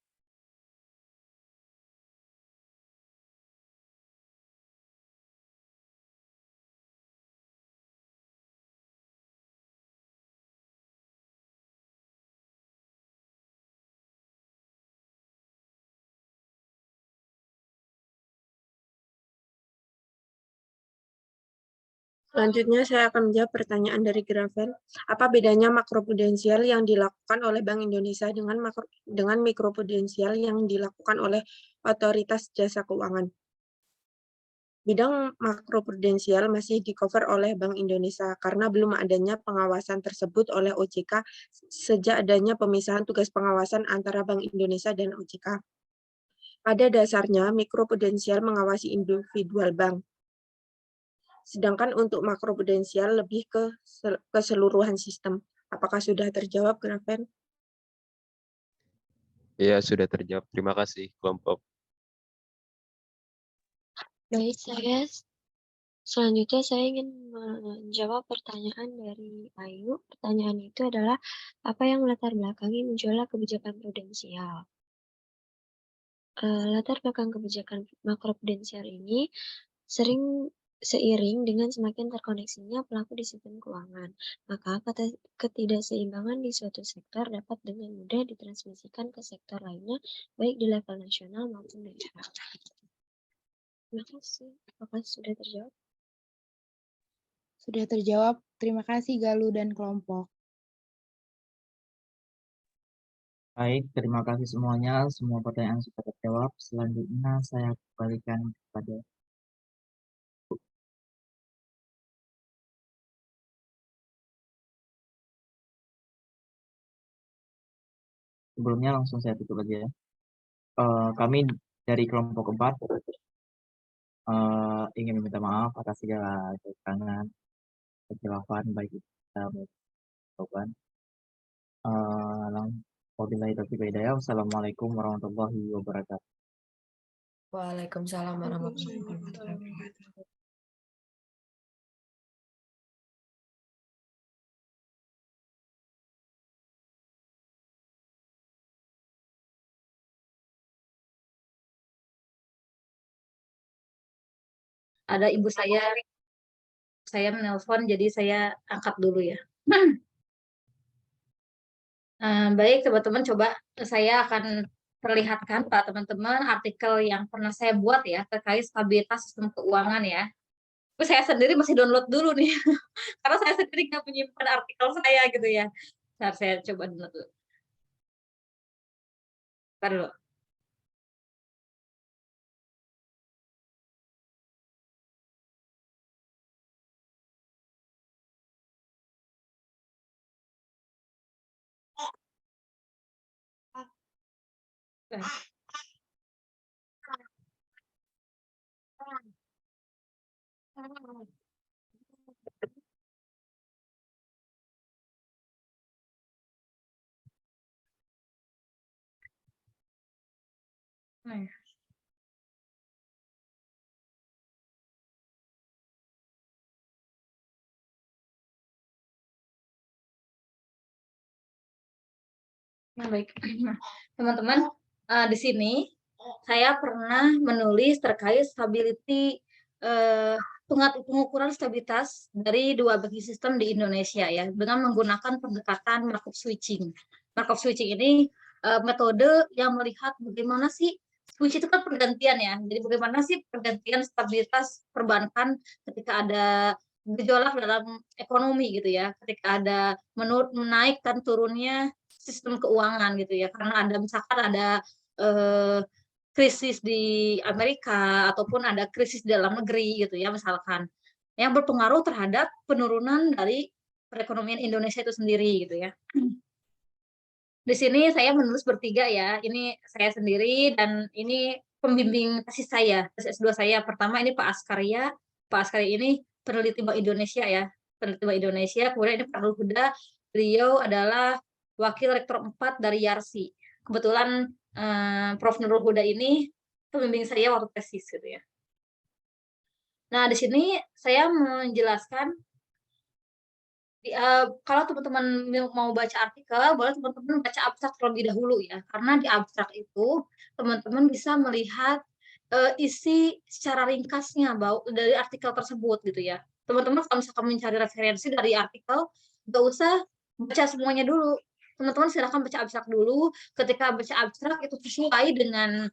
Selanjutnya saya akan menjawab pertanyaan dari Gravel. Apa bedanya makroprudensial yang dilakukan oleh Bank Indonesia dengan mikroprudensial yang dilakukan oleh Otoritas Jasa Keuangan? Bidang makroprudensial masih di-cover oleh Bank Indonesia karena belum adanya pengawasan tersebut oleh OJK sejak adanya pemisahan tugas pengawasan antara Bank Indonesia dan OJK. Pada dasarnya, mikroprudensial mengawasi individual bank. Sedangkan untuk makroprudensial lebih ke keseluruhan sistem. Apakah sudah terjawab, Grafen? Iya, sudah terjawab. Terima kasih, kelompok. Baik, selanjutnya saya ingin menjawab pertanyaan dari Ayu. Pertanyaan itu adalah, apa yang melatar belakangi munculnya kebijakan prudensial? Latar belakang kebijakan makroprudensial ini sering seiring dengan semakin terkoneksinya pelaku di sistem keuangan, maka ketidakseimbangan di suatu sektor dapat dengan mudah ditransmisikan ke sektor lainnya, baik di level nasional maupun daerah. Terima kasih. Apakah sudah terjawab? Sudah terjawab. Terima kasih Galuh dan kelompok. Baik, terima kasih semuanya. Semua pertanyaan sudah terjawab. Selanjutnya saya kembalikan kepada sebelumnya langsung saya tutup aja ya. Kami dari kelompok 4 ingin meminta maaf atas segala kekurangan, kejelasan baik itu kita maupun wabillahi taufiq wal hidayah. Wassalamualaikum warahmatullahi wabarakatuh. Waalaikumsalam warahmatullahi wabarakatuh. Ada ibu saya menelpon, jadi saya angkat dulu ya. Baik teman-teman, coba saya akan perlihatkan Pak teman-teman artikel yang pernah saya buat ya terkait stabilitas sistem keuangan ya. Tapi saya sendiri masih download dulu nih, karena saya sendiri nggak menyimpan artikel saya gitu ya. Bentar, saya coba download dulu. Bentar dulu. Nah, baik. Nah, teman-teman, di sini saya pernah menulis terkait pengukuran stabilitas dari dua bagi sistem di Indonesia ya, dengan menggunakan pendekatan Markov switching. Markov switching ini metode yang melihat bagaimana sih switch itu kan pergantian ya. Jadi bagaimana sih pergantian stabilitas perbankan ketika ada gejolak dalam ekonomi gitu ya, ketika ada menaik dan turunnya sistem keuangan gitu ya, karena ada misalkan ada krisis di Amerika ataupun ada krisis di dalam negeri gitu ya misalkan, yang berpengaruh terhadap penurunan dari perekonomian Indonesia itu sendiri gitu ya. Di sini saya menulis bertiga ya, ini saya sendiri dan ini pembimbing tesis saya, tesis S2 saya. Pertama ini Pak Askarya ini peneliti Bank Indonesia ya, peneliti Bank Indonesia. Kemudian ini Pak Nurul Huda, beliau adalah Wakil Rektor 4 dari YARSI. Kebetulan Prof. Nurul Huda ini pembimbing saya waktu tesis gitu ya. Nah, di sini saya menjelaskan kalau teman-teman mau baca artikel, boleh teman-teman baca abstrak terlebih dahulu ya, karena di abstrak itu teman-teman bisa melihat isi secara ringkasnya dari artikel tersebut gitu ya. Teman-teman kalau misalkan mencari referensi dari artikel, nggak usah baca semuanya dulu. Teman-teman silakan baca abstrak dulu. Ketika baca abstrak itu sesuai dengan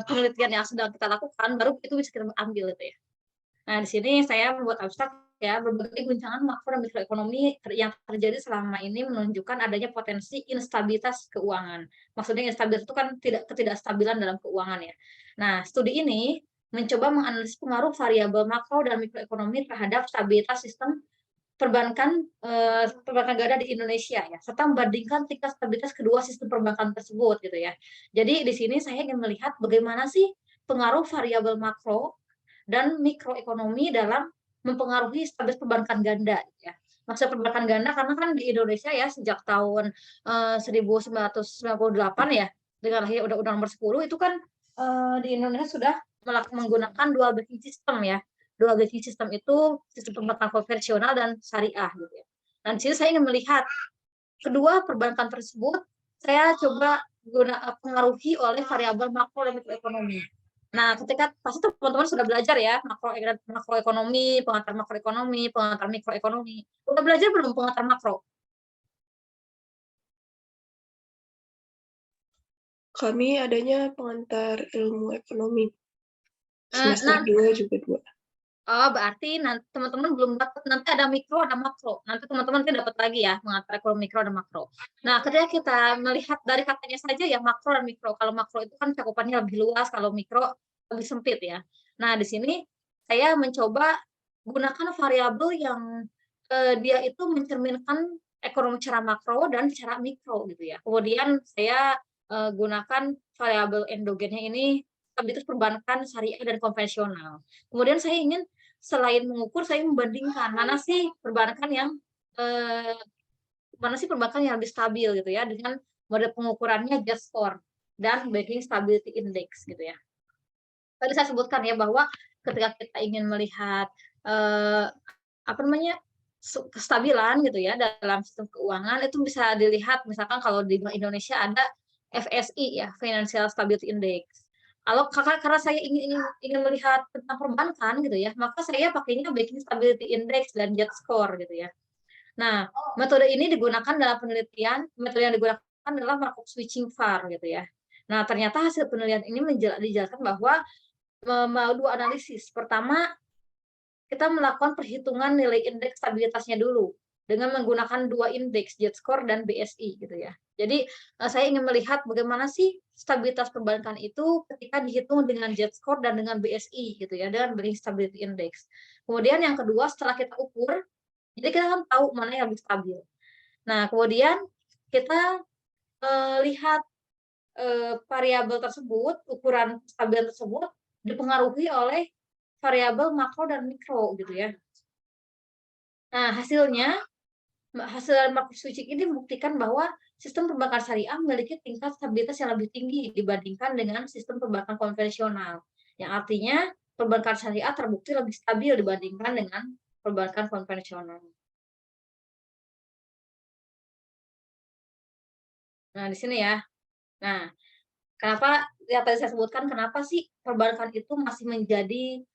penelitian yang sedang kita lakukan, baru itu bisa kita ambil gitu ya. Nah, di sini saya membuat abstrak ya, berbagai guncangan makro dan mikroekonomi yang terjadi selama ini menunjukkan adanya potensi instabilitas keuangan. Maksudnya instabilitas itu kan ketidakstabilan dalam keuangan ya. Nah, studi ini mencoba menganalisis pengaruh variabel makro dan mikroekonomi terhadap stabilitas sistem perbankan ganda di Indonesia ya, serta membandingkan tingkat stabilitas kedua sistem perbankan tersebut gitu ya. Jadi di sini saya ingin melihat bagaimana sih pengaruh variabel makro dan mikroekonomi dalam mempengaruhi stabilitas perbankan ganda ya. maksudnya perbankan ganda karena kan di Indonesia ya sejak tahun 1998 ya dengan lahir Undang-Undang Nomor 10 itu kan di Indonesia sudah menggunakan dual banking system ya. Dual banking system itu sistem perbankan konvensional dan syariah gitu ya. Dan di sini saya ingin melihat kedua perbankan tersebut saya coba pengaruhi oleh variabel makro dan mikroekonomi. Nah, ketika pasti teman-teman sudah belajar ya makroekonomi, pengantar makroekonomi, pengantar mikroekonomi. Udah belajar belum pengantar makro? Kami adanya pengantar ilmu ekonomi. Semester Nah, 2 juga 2. oh, berarti nanti teman-teman belum dapat, nanti ada mikro, ada makro. Nanti teman-teman dapat lagi ya, mengantar ekonomi mikro dan makro. Nah, ketika kita melihat dari katanya saja ya makro dan mikro. Kalau makro itu kan cakupannya lebih luas, kalau mikro lebih sempit ya. Nah, di sini saya mencoba gunakan variabel yang dia itu mencerminkan ekonomi secara makro dan secara mikro gitu ya. Kemudian saya gunakan variabel endogennya ini stabilitas perbankan syariah dan konvensional. Kemudian saya ingin selain mengukur, saya membandingkan mana sih perbankan yang lebih stabil gitu ya dengan model pengukurannya Z-score dan Banking Stability Index gitu ya. Tadi saya sebutkan ya bahwa ketika kita ingin melihat kestabilan gitu ya dalam sistem keuangan itu bisa dilihat misalkan kalau di Bank Indonesia ada FSI ya, Financial Stability Index. Kalau karena saya ingin melihat tentang perbankan gitu ya, maka saya pakainya Banking Stability Index dan Z-score gitu ya. Nah, metode ini digunakan dalam penelitian, metode yang digunakan adalah Markov switching VAR gitu ya. Nah, ternyata hasil penelitian ini dijelaskan bahwa mau dua analisis. Pertama, kita melakukan perhitungan nilai indeks stabilitasnya dulu dengan menggunakan dua indeks, Z-score dan BSI gitu ya. Jadi saya ingin melihat bagaimana sih stabilitas perbankan itu ketika dihitung dengan Z-score dan dengan BSI gitu ya, dengan Banking Stability Index. Kemudian yang kedua setelah kita ukur, jadi kita kan tahu mana yang lebih stabil. Nah, kemudian kita lihat variabel tersebut, ukuran stabil tersebut dipengaruhi oleh variabel makro dan mikro gitu ya. Nah, hasil Markov switching ini membuktikan bahwa sistem perbankan syariah memiliki tingkat stabilitas yang lebih tinggi dibandingkan dengan sistem perbankan konvensional. Yang artinya perbankan syariah terbukti lebih stabil dibandingkan dengan perbankan konvensional. Nah, di sini ya. Nah, kenapa yang tadi saya sebutkan kenapa sih perbankan itu masih menjadi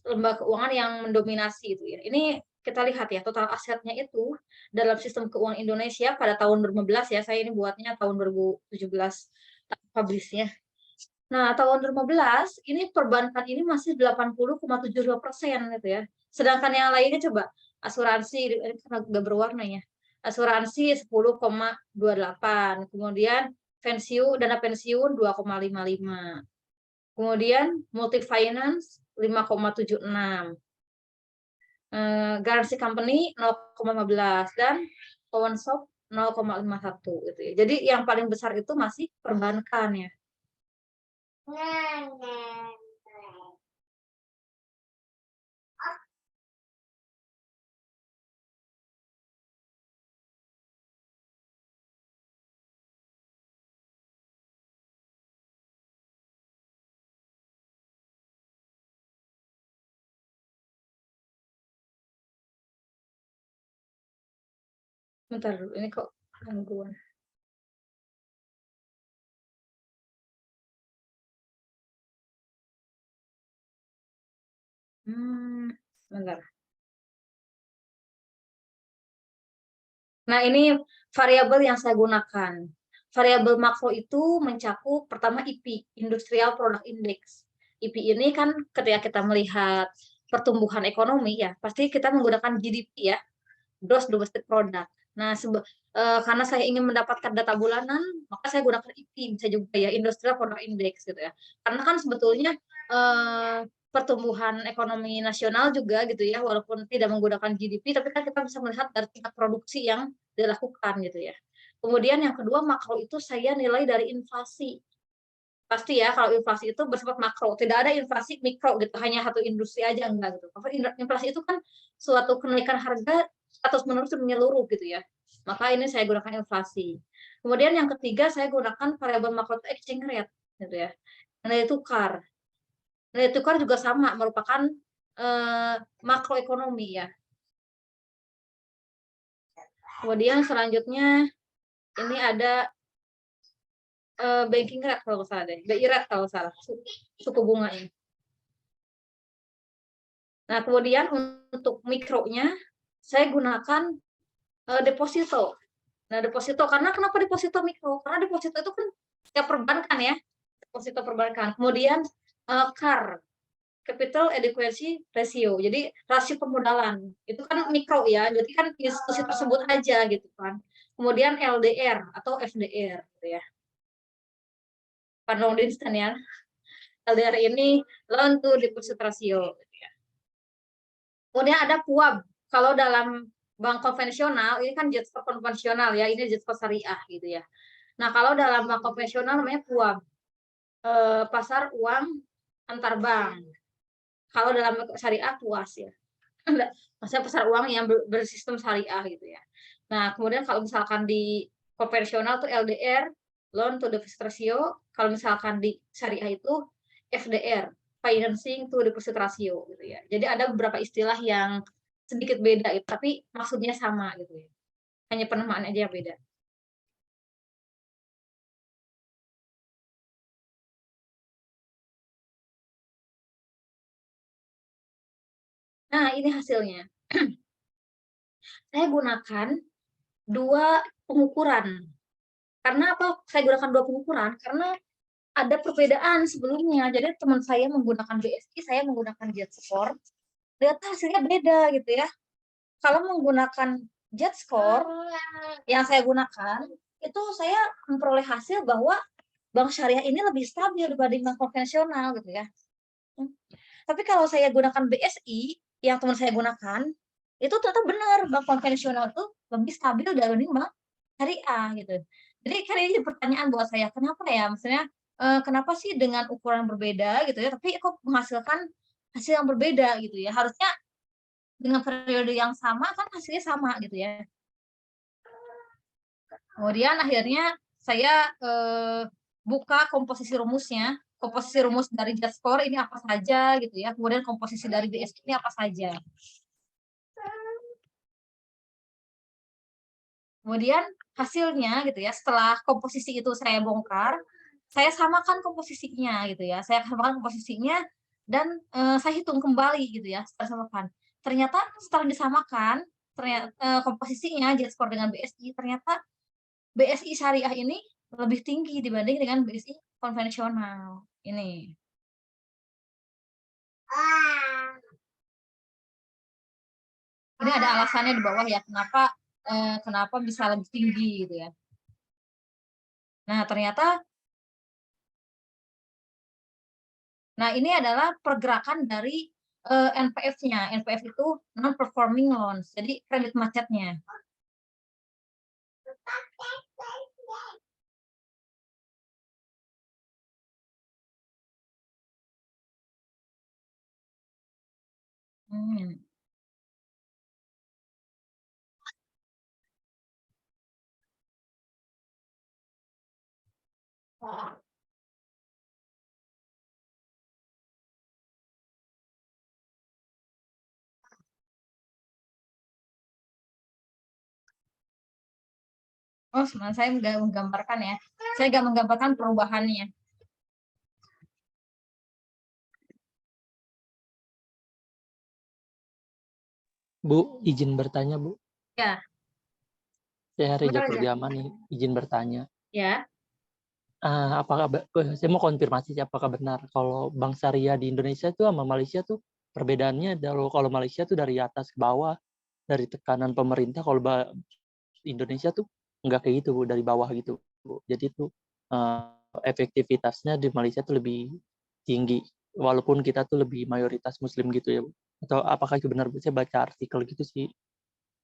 lembaga keuangan yang mendominasi itu ya. Ini kita lihat ya total asetnya itu dalam sistem keuangan Indonesia pada tahun 2015 ya. Saya ini buatnya tahun 2017 publish-nya. Nah, tahun 2015 ini perbankan ini masih 80,72% gitu ya. Sedangkan yang lainnya coba asuransi ini karena nggak berwarna ya. Asuransi 10,28, kemudian dana pensiun 2,55. Kemudian multi finance 5,76. Garansi company 0,15 dan Pawn Shop 0,51 gitu ya. Jadi yang paling besar itu masih perbankan ya. Bentar dulu, ini kok gangguan. Bentar. Nah, ini variabel yang saya gunakan. Variabel makro itu mencakup pertama IP, Industrial Product Index. IP ini kan ketika kita melihat pertumbuhan ekonomi ya, pasti kita menggunakan GDP ya, Gross Domestic Product. Nah, karena saya ingin mendapatkan data bulanan, maka saya gunakan IP, bisa juga ya, Industrial Product Index gitu ya. Karena kan sebetulnya pertumbuhan ekonomi nasional juga gitu ya, walaupun tidak menggunakan GDP, tapi kan kita bisa melihat dari tingkat produksi yang dilakukan gitu ya. Kemudian yang kedua makro itu saya nilai dari inflasi. Pasti ya kalau inflasi itu bersifat makro, tidak ada inflasi mikro gitu, hanya satu industri aja enggak gitu. Kalau inflasi itu kan suatu kenaikan harga terus-menerus menyeluruh gitu ya. Maka ini saya gunakan inflasi. Kemudian yang ketiga saya gunakan variabel makro exchange rate gitu ya. Nilai tukar. Nilai tukar juga sama merupakan makroekonomi ya. Kemudian selanjutnya ini ada banking rate kalau nggak salah deh, BI rate kalau nggak salah, suku bunga ini. Nah, kemudian untuk mikronya saya gunakan deposito. Nah, deposito karena kenapa deposito mikro? Karena deposito itu kan ya perbankan ya, deposito perbankan. Kemudian CAR, Capital Adequacy Ratio. Jadi rasio permodalan itu kan mikro ya, jadi kan institusi tersebut aja gitu kan. Kemudian LDR atau FDR gitu ya. Long distance ya. LDR ini loan to deposit ratio. Gitu ya. Kemudian ada PUAB. Kalau dalam bank konvensional ini kan jet spot konvensional ya, ini jet spot syariah gitu ya. Nah kalau dalam bank konvensional namanya PUAB, pasar uang antar bank. Kalau dalam syariah PUAS ya, maksudnya pasar uang yang bersistem syariah gitu ya. Nah kemudian kalau misalkan di konvensional tuh LDR, loan to deposit ratio. Kalau misalkan di syariah itu FDR, financing to deposit ratio gitu ya. Jadi ada beberapa istilah yang sedikit beda itu, tapi maksudnya sama gitu ya. Hanya penamaan aja yang beda. Nah, ini hasilnya. Saya gunakan dua pengukuran. Karena apa? Saya gunakan dua pengukuran karena ada perbedaan sebelumnya. Jadi teman saya menggunakan BSI, saya menggunakan jet score. Ternyata hasilnya beda gitu ya. Kalau menggunakan jet score yang saya gunakan, itu saya memperoleh hasil bahwa bank syariah ini lebih stabil dibanding bank konvensional gitu ya. Tapi kalau saya gunakan BSI yang teman saya gunakan, itu ternyata benar bank konvensional itu lebih stabil dibanding bank syariah gitu. Jadi kan ini pertanyaan buat saya, kenapa ya? Maksudnya kenapa sih dengan ukuran berbeda gitu ya, tapi kok menghasilkan hasil yang berbeda gitu ya? Harusnya dengan periode yang sama kan hasilnya sama gitu ya. Kemudian akhirnya saya buka komposisi rumusnya. Komposisi rumus dari jet score ini apa saja gitu ya. Kemudian komposisi dari BSI ini apa saja. Kemudian hasilnya gitu ya, setelah komposisi itu saya bongkar, saya samakan komposisinya gitu ya. Saya samakan komposisinya dan saya hitung kembali gitu ya, setelah samakan. Ternyata setelah disamakan, ternyata komposisinya jet score dengan BSI, ternyata BSI syariah ini lebih tinggi dibanding dengan BSI konvensional. Ini. Ini ada alasannya di bawah ya, kenapa bisa lebih tinggi gitu ya. Nah, ternyata ini adalah pergerakan dari NPF-nya. NPF itu non-performing loans, jadi kredit macetnya. Oh, sebenarnya saya nggak menggambarkan ya. Saya nggak menggambarkan perubahannya. Bu, izin bertanya, Bu. Ya. Saya Reza Kurdiaman nih, izin bertanya. Ya. Saya mau konfirmasi apakah benar kalau bank syariah di Indonesia itu sama Malaysia tuh perbedaannya kalau Malaysia tuh dari atas ke bawah, dari tekanan pemerintah, kalau Indonesia tuh enggak kayak gitu, Bu, dari bawah gitu, Bu. Jadi tuh efektivitasnya di Malaysia tuh lebih tinggi walaupun kita tuh lebih mayoritas muslim gitu ya, Bu. Atau apakah itu benar, Bu? Saya baca artikel gitu sih.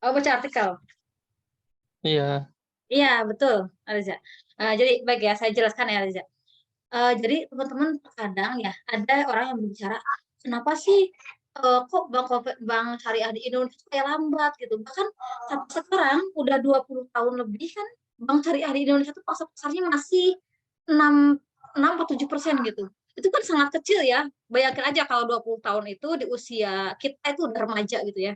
Oh, baca artikel. Iya. Iya, betul, Aliza. Jadi baik ya, saya jelaskan ya, Aliza. Jadi teman-teman terkadang ya ada orang yang berbicara, kenapa sih kok bank syariah di Indonesia tuh kayak lambat gitu. Bahkan sampai sekarang udah 20 tahun lebih kan bank syariah di Indonesia tuh pasarnya masih 6 atau 7% gitu. Itu kan sangat kecil ya. Bayangkan aja kalau 20 tahun itu di usia kita itu udah remaja gitu ya.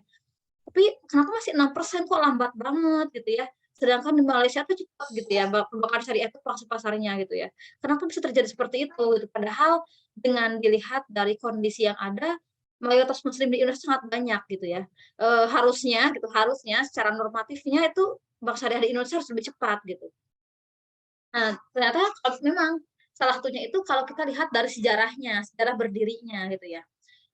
Tapi kenapa masih 6% kok lambat banget gitu ya. Sedangkan di Malaysia tuh cepat gitu ya, bahkan syariah itu pasarnya gitu ya. Kenapa bisa terjadi seperti itu gitu. Padahal dengan dilihat dari kondisi yang ada, mayoritas muslim di Indonesia sangat banyak gitu ya. Harusnya secara normatifnya itu bank syariah di Indonesia harus lebih cepat gitu. Nah, ternyata kalau memang salah satunya itu kalau kita lihat dari sejarahnya, sejarah berdirinya gitu ya.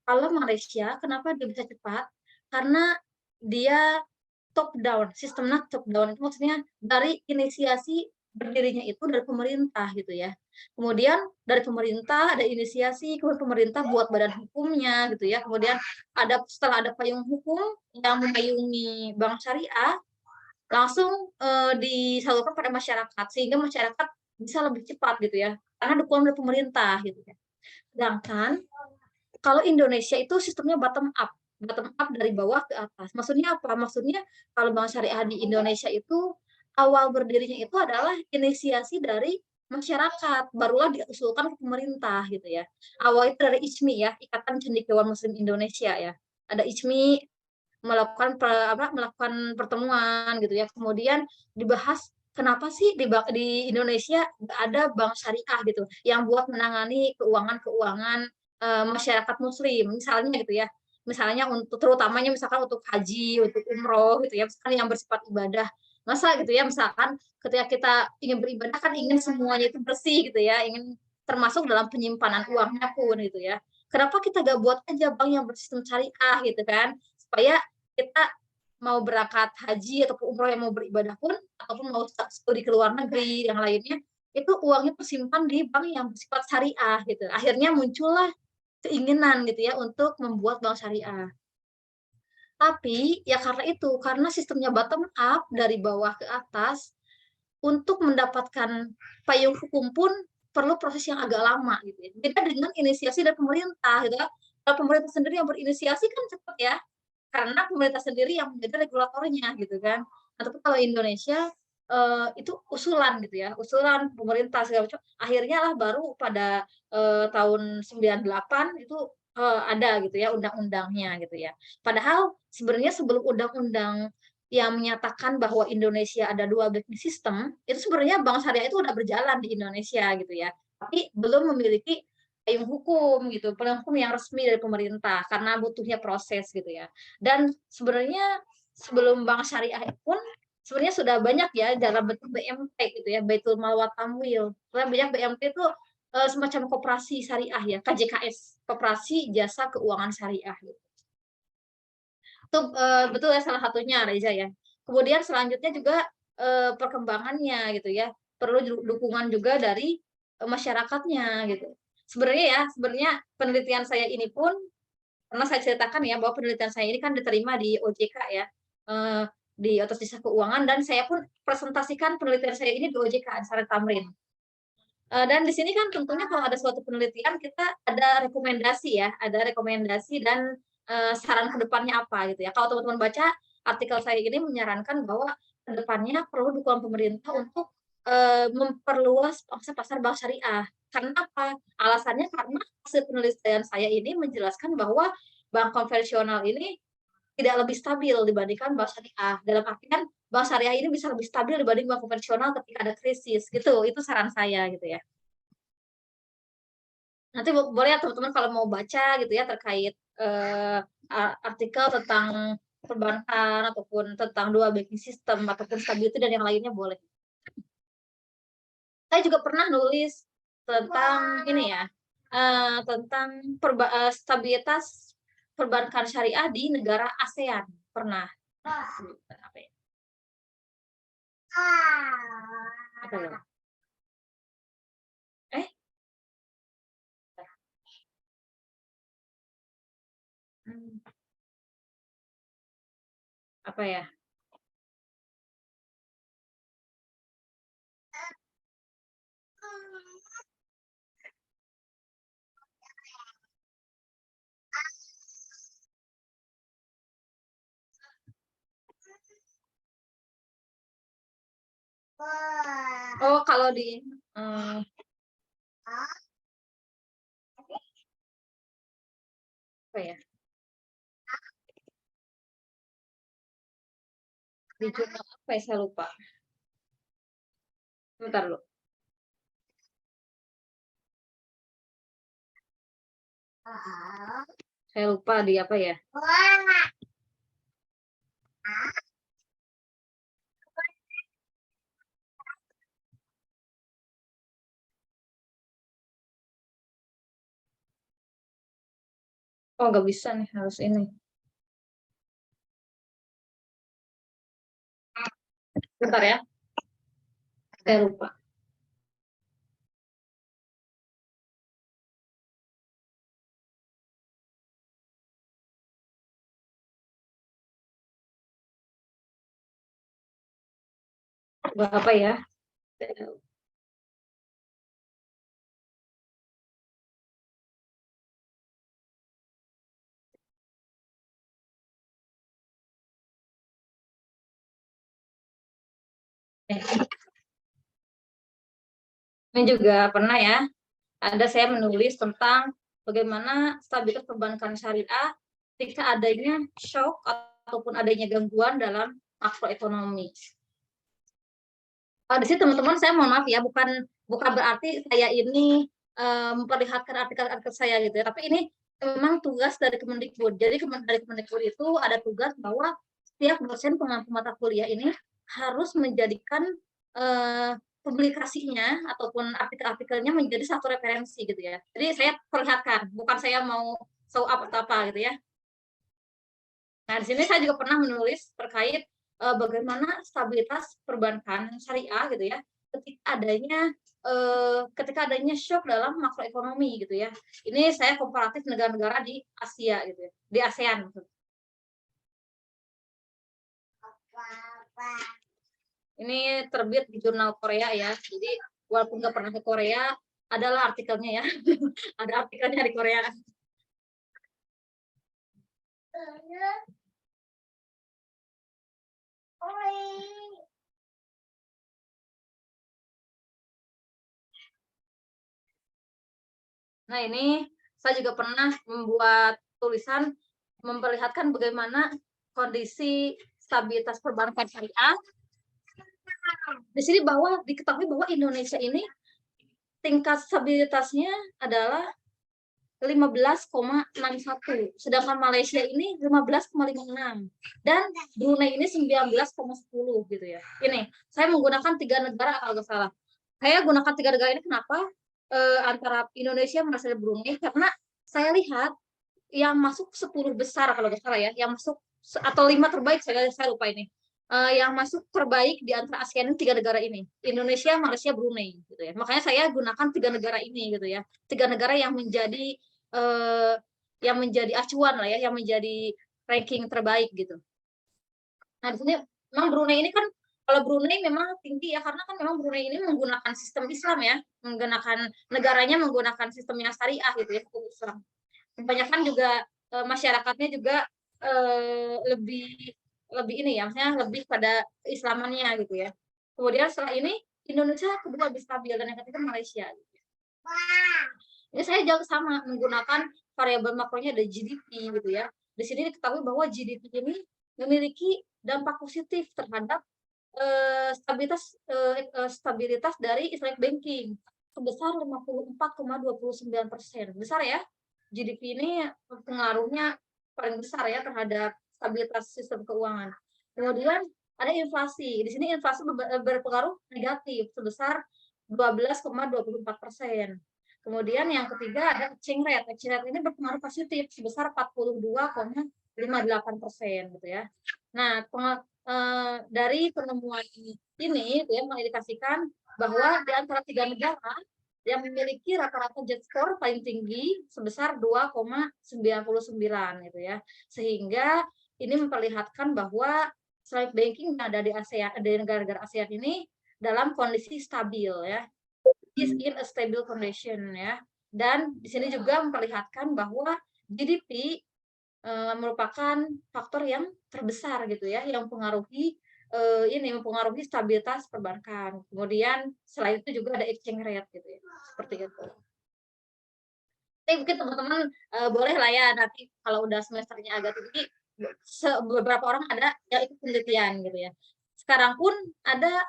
Kalau Malaysia, kenapa dia bisa cepat? Karena dia top down, sistemnya top down itu maksudnya dari inisiasi berdirinya itu dari pemerintah gitu ya. Kemudian dari pemerintah ada inisiasi, kemudian pemerintah buat badan hukumnya gitu ya. Kemudian setelah ada payung hukum yang memayungi bank syariah, langsung disalurkan pada masyarakat sehingga masyarakat bisa lebih cepat gitu ya. Karena dukungan dari pemerintah gitu ya. Sedangkan kalau Indonesia itu sistemnya bottom up dari bawah ke atas. Maksudnya apa? Maksudnya kalau bank syariah di Indonesia itu awal berdirinya itu adalah inisiasi dari masyarakat, barulah diusulkan ke pemerintah gitu ya. Awal itu dari ICMI ya, Ikatan Cendekiawan Muslim Indonesia ya. Ada ICMI melakukan pertemuan gitu ya. Kemudian dibahas kenapa sih di Indonesia ada bank syariah gitu yang buat menangani keuangan masyarakat muslim misalnya gitu ya. Misalnya terutamanya misalkan untuk haji, untuk umroh gitu ya, misalkan yang bersifat ibadah. Masa gitu ya, misalkan ketika kita ingin beribadah kan ingin semuanya itu bersih gitu ya, ingin termasuk dalam penyimpanan uangnya pun gitu ya. Kenapa kita gak buat aja bank yang bersistem syariah gitu kan, supaya kita mau berangkat haji ataupun umroh yang mau beribadah pun, ataupun mau studi ke luar negeri yang lainnya, itu uangnya tersimpan di bank yang bersifat syariah gitu. Akhirnya muncullah keinginan gitu ya untuk membuat bank syariah. Tapi ya karena sistemnya bottom up dari bawah ke atas, untuk mendapatkan payung hukum pun perlu proses yang agak lama gitu ya. Beda dengan inisiasi dari pemerintah gitu kan. Kalau pemerintah sendiri yang berinisiasi kan cepat ya, karena pemerintah sendiri yang menjadi regulatornya gitu kan. Nah, tapi kalau Indonesia itu usulan gitu ya, usulan pemerintah segala macam. Akhirnya lah baru pada tahun 98 itu ada gitu ya undang-undangnya gitu ya. Padahal sebenarnya sebelum undang-undang yang menyatakan bahwa Indonesia ada dual banking system, itu sebenarnya bank syariah itu udah berjalan di Indonesia gitu ya. Tapi belum memiliki payung hukum gitu, payung hukum yang resmi dari pemerintah karena butuhnya proses gitu ya. Dan sebenarnya sebelum bank syariah pun sebenarnya sudah banyak ya dalam bentuk BMT gitu ya, Baitul Mal wa Tamwil. Banyak BMT itu semacam koperasi syariah ya, KJKS, Koperasi Jasa Keuangan Syariah gitu. Itu betul ya salah satunya Reza ya. Kemudian selanjutnya juga perkembangannya gitu ya, perlu dukungan juga dari masyarakatnya gitu. Sebenarnya penelitian saya ini pun pernah saya ceritakan ya bahwa penelitian saya ini kan diterima di OJK ya, di Otoritas Jasa Keuangan, dan saya pun presentasikan penelitian saya ini di OJK, Ansar Tamrin. Dan di sini kan tentunya kalau ada suatu penelitian kita ada rekomendasi dan saran ke depannya apa gitu ya. Kalau teman-teman baca artikel saya ini menyarankan bahwa ke depannya perlu dukungan pemerintah untuk memperluas pasar bank syariah. Karena apa? Alasannya karena hasil penelitian saya ini menjelaskan bahwa bank konvensional ini tidak lebih stabil dibandingkan bank syariah. Dalam artian bank syariah ini bisa lebih stabil dibanding bank konvensional ketika ada krisis gitu. Itu saran saya gitu ya. Nanti boleh ya teman-teman kalau mau baca gitu ya terkait artikel tentang perbankan ataupun tentang dual banking system ataupun stability dan yang lainnya boleh. Saya juga pernah nulis tentang ini ya, tentang stabilitas perbankan syariah di negara ASEAN pernah. Apa ya? Apa ya? Apa ya? Oh, kalau di apa ya? Di jurnal apa ya, saya lupa. Bentar dulu. Saya lupa di apa ya. Oh, nggak bisa nih, harus ini. Bentar ya. Saya lupa. Apa ya? Ini juga pernah ya, ada saya menulis tentang bagaimana stabilitas perbankan syariah ketika adanya shock ataupun adanya gangguan dalam makroekonomi. Di sini teman-teman, saya mohon maaf ya, bukan berarti saya ini memperlihatkan artikel-artikel saya gitu ya, tapi ini memang tugas dari Kemendikbud. Jadi dari Kemendikbud itu ada tugas bahwa setiap dosen pengampu mata kuliah ini harus menjadikan publikasinya ataupun artikel-artikelnya menjadi satu referensi gitu ya. Jadi saya perlihatkan, bukan saya mau show up atau apa gitu ya. Nah, di sini saya juga pernah menulis terkait bagaimana stabilitas perbankan syariah gitu ya, ketika adanya shock dalam makroekonomi gitu ya. Ini saya komparatif negara-negara di Asia gitu ya, di ASEAN. Ini terbit di jurnal Korea ya, jadi walaupun nggak pernah ke Korea, adalah artikelnya ya. Ada artikelnya di Korea. Nah, ini saya juga pernah membuat tulisan memperlihatkan bagaimana kondisi stabilitas perbankan syariah. Di sini diketahui bahwa Indonesia ini tingkat stabilitasnya adalah 15,61, sedangkan Malaysia ini 15,56 dan Brunei ini 19,10 gitu ya. Ini saya menggunakan 3 negara kalau nggak salah. Saya gunakan 3 negara ini kenapa? Antara Indonesia, Malaysia, dan Brunei, karena saya lihat yang masuk 10 besar kalau nggak salah ya, yang masuk atau 5 terbaik, saya lupa ini. Yang masuk terbaik di antara ASEAN 3 negara ini, Indonesia, Malaysia, Brunei gitu ya. Makanya saya gunakan 3 negara ini gitu ya. 3 negara yang menjadi acuan lah ya, yang menjadi ranking terbaik gitu. Nah, di sini memang Brunei ini kan, kalau Brunei memang tinggi ya, karena kan memang Brunei ini menggunakan sistem Islam ya, negaranya menggunakan sistem yang syariah gitu ya, hukum Islam. Kebanyakan juga masyarakatnya juga lebih ini ya, maksudnya lebih pada keislamannya gitu ya. Kemudian setelah ini Indonesia kedua lebih stabil, dan yang ketiga Malaysia. Gitu. Ini saya juga sama menggunakan variabel makronya ada GDP gitu ya. Di sini diketahui bahwa GDP ini memiliki dampak positif terhadap stabilitas dari Islamic banking sebesar 54,29%. Besar ya. GDP ini pengaruhnya paling besar ya terhadap stabilitas sistem keuangan. Kemudian ada inflasi. Di sini inflasi berpengaruh negatif sebesar 12,24%. Kemudian yang ketiga ada exchange rate. Exchange rate ini berpengaruh positif sebesar 42,58% gitu ya. Nah, dari penemuan ini gitu ya, mengindikasikan bahwa di antara 3 negara yang memiliki rata-rata jet score paling tinggi sebesar 2,99 gitu ya. Sehingga ini memperlihatkan bahwa Islamic banking yang ada di ASEAN, di negara-negara ASEAN ini dalam kondisi stabil ya. Is in a stable condition ya. Dan di sini juga memperlihatkan bahwa GDP merupakan faktor yang terbesar gitu ya, yang mempengaruhi ini mempengaruhi stabilitas perbankan. Kemudian selain itu juga ada exchange rate gitu ya, seperti itu. Tapi mungkin teman-teman boleh lah ya nanti kalau udah semesternya agak tinggi, beberapa orang ada yang ikut penelitian gitu ya. Sekarang pun ada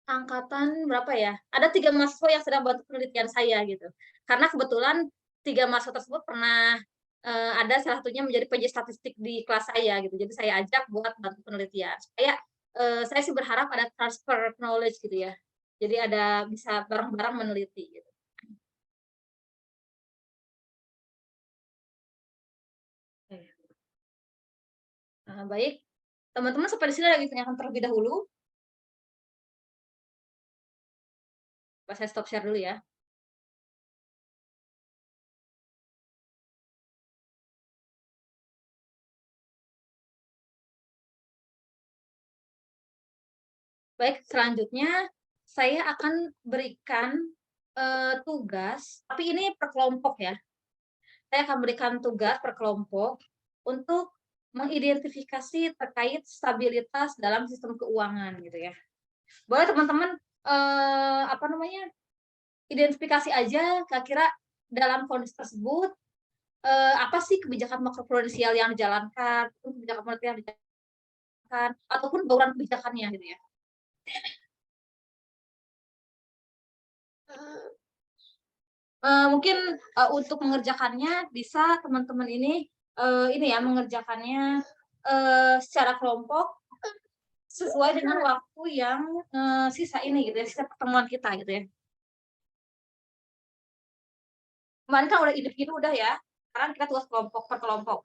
angkatan berapa ya? Ada 3 mahasiswa yang sedang bantu penelitian saya gitu. Karena kebetulan 3 mahasiswa tersebut pernah ada salah satunya menjadi penjadi statistik di kelas saya gitu. Jadi saya ajak buat bantu penelitian. Supaya saya sih berharap ada transfer knowledge gitu ya. Jadi ada bisa bareng-bareng meneliti gitu. Nah, baik. Teman-teman sampai di sini lagi tanyakan terlebih dahulu. Saya stop share dulu ya. Baik, selanjutnya saya akan berikan tugas, tapi ini per kelompok ya. Saya akan berikan tugas per kelompok untuk mengidentifikasi terkait stabilitas dalam sistem keuangan gitu ya. Boleh teman-teman identifikasi aja kira-kira dalam kondisi tersebut apa sih kebijakan makroprudensial yang dijalankan, kebijakan moneter yang dijalankan, ataupun bauran kebijakannya gitu ya. Mungkin untuk mengerjakannya bisa teman-teman ini ya mengerjakannya secara kelompok sesuai dengan waktu yang sisa ini gitu ya, sisa pertemuan kita gitu ya. Kemarin kan udah individu udah ya, sekarang kita tugas kelompok per kelompok.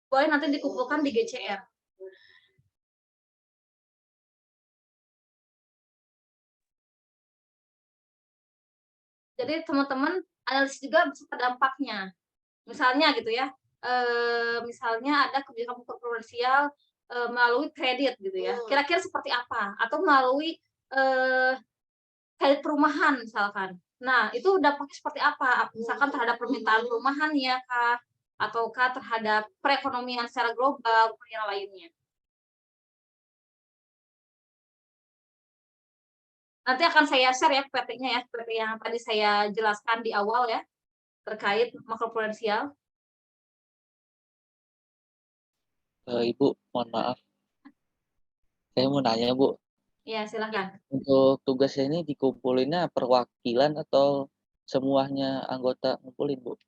Boleh nanti dikumpulkan di GCR. Jadi teman-teman analisis juga beserta dampaknya. Misalnya gitu ya, misalnya ada kebijakan makroprudensial melalui kredit gitu ya. Kira-kira seperti apa? Atau melalui kredit perumahan misalkan. Nah, itu dampaknya seperti apa? Misalkan terhadap permintaan perumahan ya kah? Ataukah terhadap perekonomian secara global, yang lainnya. Nanti akan saya share ya PT-nya ya, PT yang tadi saya jelaskan di awal ya, terkait makroprudensial. Ibu, mohon maaf. Saya mau nanya, Bu. Ya, silakan. Untuk tugasnya ini dikumpulinnya perwakilan atau semuanya anggota ngumpulin, Bu?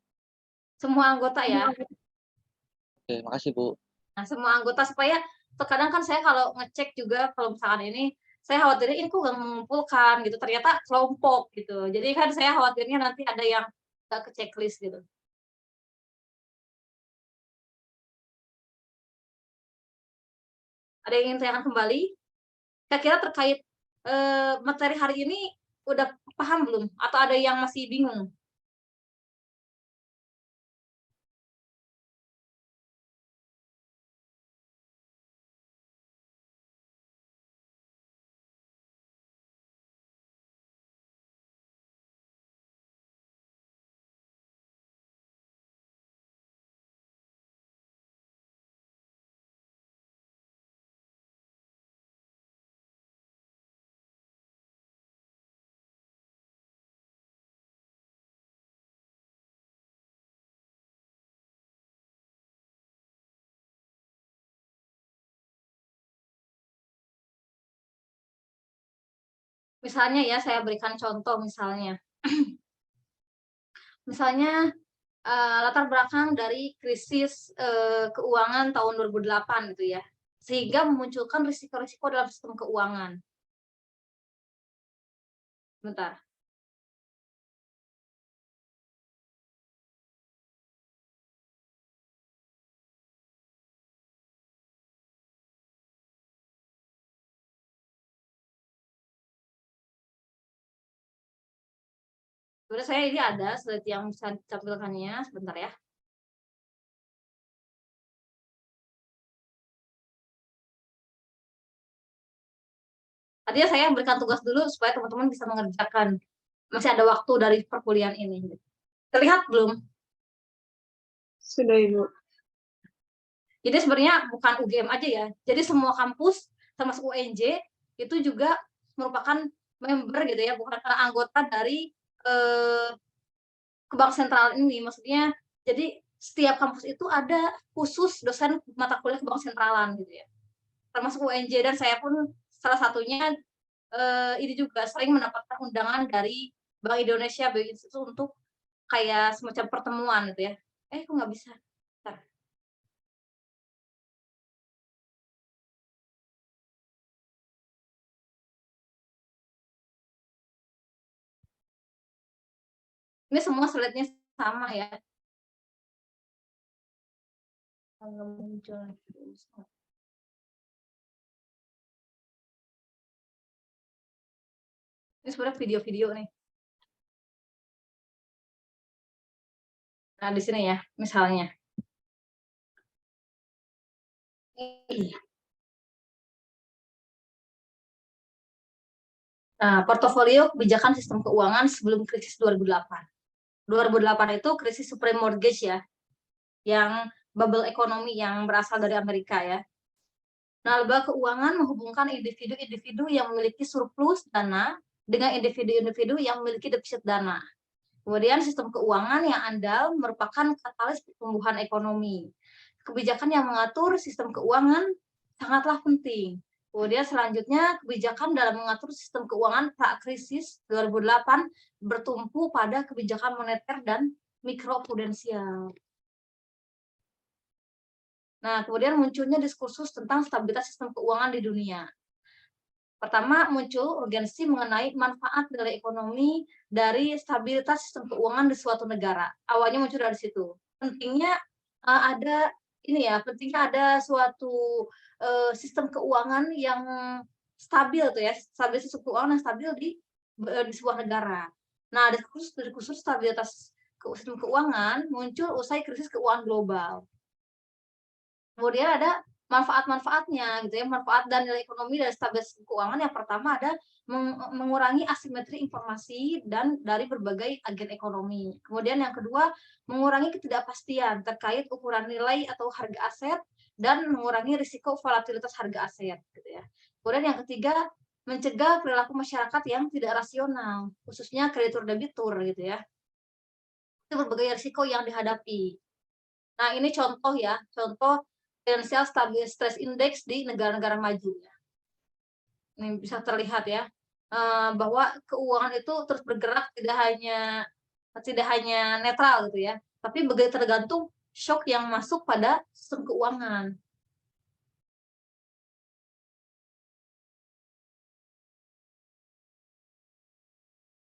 Semua anggota ya. Oke, makasih, Bu. Nah, semua anggota supaya terkadang kan saya kalau ngecek juga kalau misalkan ini saya khawatirnya ini kok nggak mengumpulkan gitu, ternyata kelompok gitu. Jadi kan saya khawatirnya nanti ada yang nggak ke checklist gitu. Ada yang ingin tanyakan kembali? Kira-kira terkait materi hari ini udah paham belum? Atau ada yang masih bingung? Misalnya ya, saya berikan contoh misalnya. Misalnya latar belakang dari krisis keuangan tahun 2008 gitu ya, sehingga memunculkan risiko-risiko dalam sistem keuangan. Bentar. Sebenarnya saya ini ada slide yang bisa ditampilkannya, sebentar ya. Tadi saya berikan tugas dulu supaya teman-teman bisa mengerjakan. Masih ada waktu dari perkuliahan ini. Terlihat belum? Sudah, Ibu. Jadi sebenarnya bukan UGM aja ya. Jadi semua kampus termasuk UNJ itu juga merupakan member gitu ya, bukan anggota dari ke bank sentral ini. Maksudnya jadi setiap kampus itu ada khusus dosen mata kuliah ke bank sentralan gitu ya. Termasuk UNJ, dan saya pun salah satunya ini juga sering mendapatkan undangan dari Bank Indonesia BI Institute untuk kayak semacam pertemuan gitu ya. Kok nggak bisa. Bentar. Ini semua slide-nya sama ya. Nggak muncul. Ini sebenarnya video-video nih. Nah, di sini ya, misalnya. Nah, portofolio kebijakan sistem keuangan sebelum krisis 2008. 2008 itu krisis subprime mortgage ya, yang bubble ekonomi yang berasal dari Amerika ya. Nah, lembaga keuangan menghubungkan individu-individu yang memiliki surplus dana dengan individu-individu yang memiliki defisit dana. Kemudian sistem keuangan yang andal merupakan katalis pertumbuhan ekonomi. Kebijakan yang mengatur sistem keuangan sangatlah penting. Kemudian selanjutnya kebijakan dalam mengatur sistem keuangan pra-krisis 2008 bertumpu pada kebijakan moneter dan mikroprudensial. Nah, kemudian munculnya diskursus tentang stabilitas sistem keuangan di dunia. Pertama, muncul urgensi mengenai manfaat nilai ekonomi dari stabilitas sistem keuangan di suatu negara. Awalnya muncul dari situ. Pentingnya ada ini ya, pentingnya ada suatu sistem keuangan yang stabil tuh ya, stabilitas sistem keuangan yang stabil di sebuah negara. Nah, diskursus stabilitas sistem keuangan muncul usai krisis keuangan global. Kemudian ada manfaat-manfaatnya gitu ya, manfaat dan nilai ekonomi dari stabilitas keuangan. Yang pertama ada mengurangi asimetri informasi dan dari berbagai agen ekonomi. Kemudian yang kedua, mengurangi ketidakpastian terkait ukuran nilai atau harga aset dan mengurangi risiko volatilitas harga aset gitu ya. Kemudian yang ketiga, mencegah perilaku masyarakat yang tidak rasional, khususnya kreditur debitur gitu ya. Itu berbagai risiko yang dihadapi. Nah, ini contoh ya, contoh Financial Stability Stress Index di negara-negara maju. Ini bisa terlihat ya, bahwa keuangan itu terus bergerak tidak hanya netral gitu ya, tapi tergantung shock yang masuk pada sistem keuangan.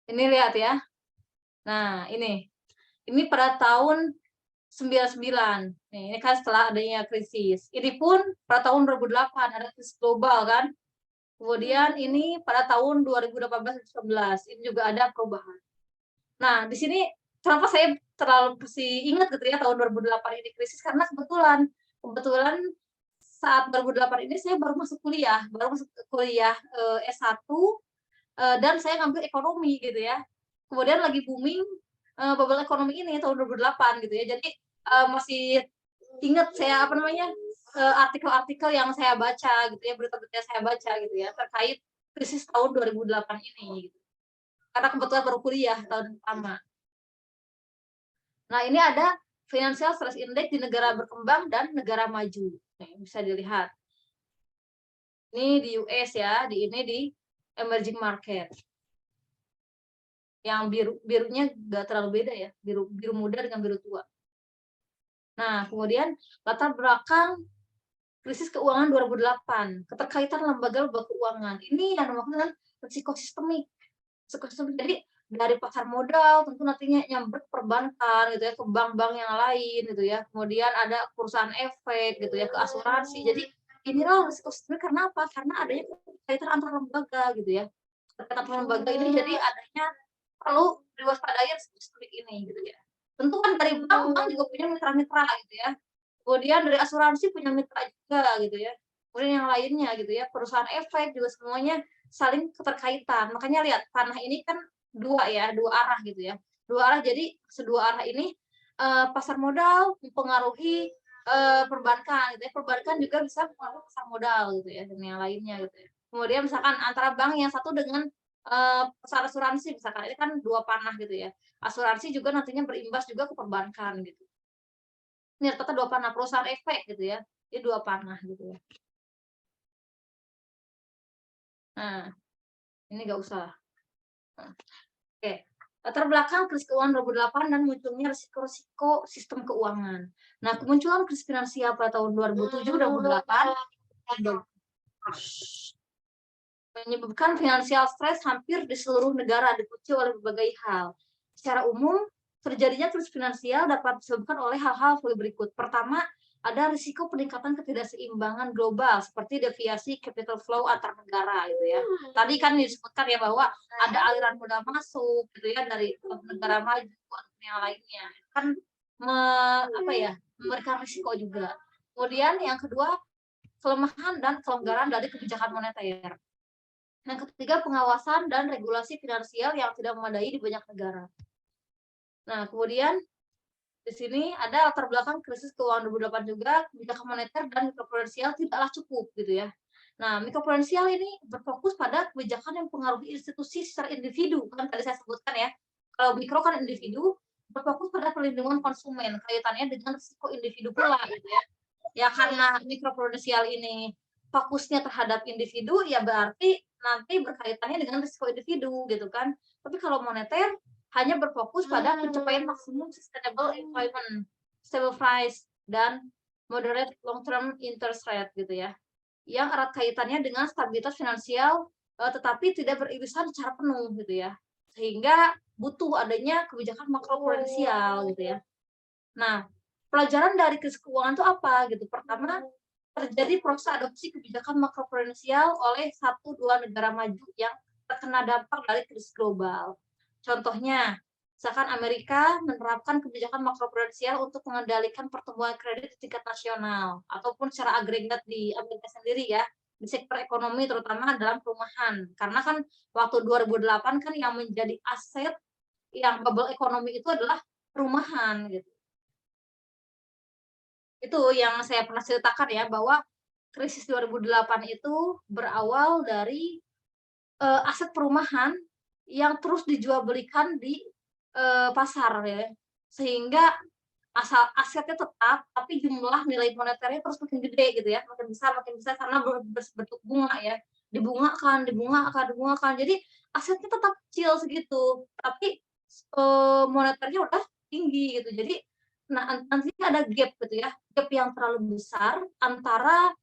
Ini lihat ya. Nah, ini pada tahun 99. Nih, ini kan setelah adanya krisis. Ini pun pada tahun 2008 ada krisis global kan. Kemudian ini pada tahun 2018-2019 ini juga ada perubahan. Nah, di sini kenapa saya terlalu ingat gitu ya tahun 2008 ini krisis, karena kebetulan saat 2008 ini saya baru masuk kuliah S1 dan saya ngambil ekonomi gitu ya. Kemudian lagi booming bubble ekonomi ini tahun 2008 gitu ya. Jadi masih ingat saya artikel-artikel yang saya baca gitu ya, berita-berita saya baca gitu ya terkait krisis tahun 2008 ini gitu. Karena kebetulan baru kuliah tahun pertama. Nah, ini ada Financial Stress Index di negara berkembang dan negara maju. Nih, bisa dilihat. Ini di US ya, di emerging market. Yang birunya nggak terlalu beda ya, biru muda dengan biru tua. Nah, kemudian latar belakang krisis keuangan 2008, keterkaitan lembaga-lembaga keuangan. Ini yang namanya risiko sistemik. Jadi dari pasar modal tentu nantinya nyamber perbankan gitu ya, ke bank-bank yang lain gitu ya. Kemudian ada perusahaan efek gitu ya, ke asuransi. Jadi inilah risiko sistemik karena apa? Karena adanya kaitan antar lembaga gitu ya. Kaitan antar lembaga ini jadi adanya perlu diwaspadai risiko sistemik ini gitu ya. Tentu kan dari bank juga punya mitra-mitra gitu ya. Kemudian dari asuransi punya mitra juga gitu ya. Kemudian yang lainnya gitu ya, perusahaan efek juga semuanya saling keterkaitan. Makanya lihat tanah ini kan dua arah gitu ya. Dua arah, jadi kedua arah ini pasar modal mempengaruhi perbankan gitu ya. Perbankan juga bisa mempengaruhi pasar modal gitu ya dan yang lainnya gitu ya. Kemudian misalkan antara bank yang satu dengan pasar asuransi misalkan ini kan dua panah gitu ya. Asuransi juga nantinya berimbas juga ke perbankan gitu. Ini ternyata dua panah perusahaan efek gitu ya. Ini dua panah gitu ya. Nah, ini nggak usah. Nah, oke. Latar belakang krisis keuangan 2008 dan munculnya risiko-risiko sistem keuangan. Nah, kemunculan krisis finansial pada tahun 2007-2008 menyebabkan finansial stres hampir di seluruh negara dipicu oleh berbagai hal. Secara umum, terjadinya krisis finansial dapat disebabkan oleh hal-hal berikut. Pertama, ada risiko peningkatan ketidakseimbangan global seperti deviasi capital flow antar negara gitu ya. Tadi kan disebutkan ya bahwa ada aliran modal masuk gitu ya dari negara maju atau yang lainnya. Kan memberikan risiko juga. Kemudian yang kedua, kelemahan dan kelonggaran dari kebijakan moneter. Yang ketiga, pengawasan dan regulasi finansial yang tidak memadai di banyak negara. Nah, kemudian di sini ada latar belakang krisis keuangan 2008 juga, kebijakan moneter dan mikroprudensial tidaklah cukup gitu ya. Nah, mikroprudensial ini berfokus pada kebijakan yang mempengaruhi institusi secara individu, kan tadi saya sebutkan ya. Kalau mikro kan individu, berfokus pada perlindungan konsumen, kaitannya dengan risiko individu pula gitu ya. Ya karena mikroprudensial ini fokusnya terhadap individu, ya berarti nanti berkaitannya dengan risiko individu gitu kan. Tapi kalau moneter hanya berfokus pada pencapaian maksimum sustainable employment, stable price, dan moderate long-term interest rate gitu ya. Yang erat kaitannya dengan stabilitas finansial, tetapi tidak beririsan secara penuh gitu ya. Sehingga butuh adanya kebijakan makroprudensial gitu ya. Nah, pelajaran dari krisis keuangan itu apa gitu? Pertama, terjadi proses adopsi kebijakan makroprudensial oleh 1-2 negara maju yang terkena dampak dari krisis global. Contohnya, misalkan Amerika menerapkan kebijakan makroprudensial untuk mengendalikan pertumbuhan kredit di tingkat nasional ataupun secara agregat di Amerika sendiri ya, di sektor ekonomi terutama dalam perumahan. Karena kan waktu 2008 kan yang menjadi aset yang bubble ekonomi itu adalah perumahan gitu. Itu yang saya pernah ceritakan ya, bahwa krisis 2008 itu berawal dari aset perumahan yang terus dijual belikan di pasar ya, sehingga asal asetnya tetap, tapi jumlah nilai moneternya terus makin gede gitu ya, makin besar karena berbentuk bunga ya, dibungakan. Jadi asetnya tetap kecil segitu, tapi moneternya udah tinggi gitu. Jadi nanti ada gap gitu ya, gap yang terlalu besar antara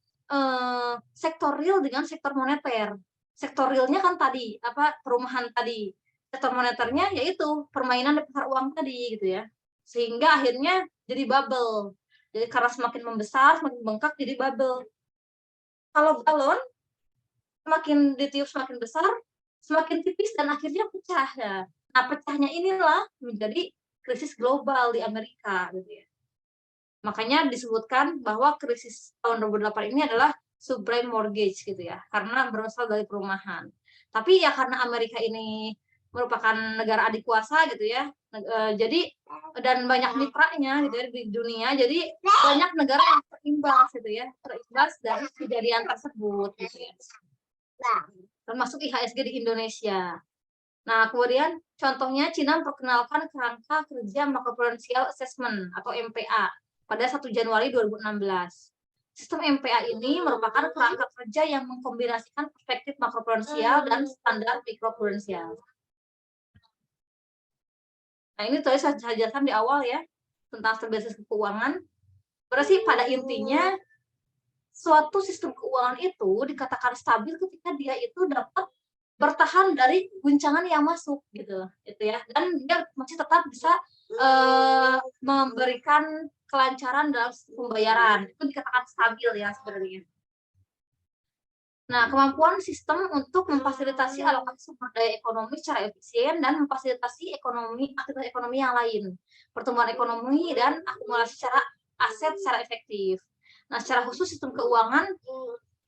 sektor real dengan sektor moneter. Sektor realnya kan tadi perumahan tadi, sektor moneternya yaitu permainan di pasar uang tadi gitu ya, sehingga akhirnya jadi bubble. Jadi karena semakin membesar, semakin bengkak jadi bubble. Kalau balon semakin ditiup semakin besar, semakin tipis dan akhirnya pecah ya. Nah, pecahnya inilah menjadi krisis global di Amerika gitu ya. Makanya disebutkan bahwa krisis tahun 2008 ini adalah subprime mortgage gitu ya, karena berasal dari perumahan. Tapi ya karena Amerika ini merupakan negara adik kuasa gitu ya, jadi dan banyak mitranya gitu ya di dunia, jadi banyak negara yang terimbas gitu ya, dari kejadian tersebut gitu ya. Termasuk IHSG di Indonesia. Nah, kemudian contohnya Cina memperkenalkan kerangka kerja macroprudential assessment atau MPA pada 1 Januari 2016. Sistem MPA ini merupakan kerangka kerja yang mengkombinasikan perspektif makroprudensial dan standar mikroprudensial. Nah, ini tadi saya jelaskan di awal ya, tentang stabilitas keuangan. Berarti pada intinya, suatu sistem keuangan itu dikatakan stabil ketika dia itu dapat bertahan dari guncangan yang masuk gitu ya, dan dia masih tetap bisa memberikan kelancaran dalam pembayaran, itu dikatakan stabil ya sebenarnya. Nah, kemampuan sistem untuk memfasilitasi alokasi sumber daya ekonomi secara efisien dan memfasilitasi aktivitas ekonomi yang lain, pertumbuhan ekonomi dan akumulasi secara aset secara efektif. Nah, secara khusus sistem keuangan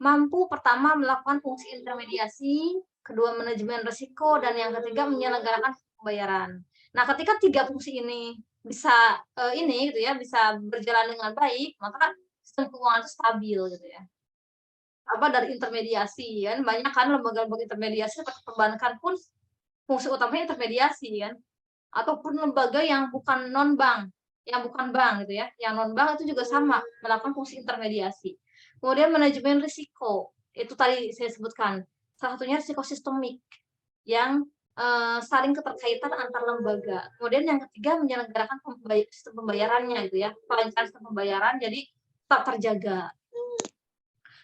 mampu pertama melakukan fungsi intermediasi, kedua manajemen risiko, dan yang ketiga menyelenggarakan pembayaran. Nah, ketika 3 fungsi ini bisa ini gitu ya, bisa berjalan dengan baik, maka sistem keuangan itu stabil gitu ya. Apa dari intermediasi kan, banyak kan lembaga-lembaga intermediasi seperti perbankan pun fungsi utamanya intermediasi kan, ataupun lembaga yang bukan non-bank, yang bukan bank gitu ya, yang non-bank itu juga sama melakukan fungsi intermediasi. Kemudian manajemen risiko, itu tadi saya sebutkan, salah satunya risiko sistemik yang saling keterkaitan antar lembaga. Kemudian yang ketiga menyelenggarakan sistem pembayarannya gitu ya, kelancaran sistem pembayaran jadi tetap terjaga.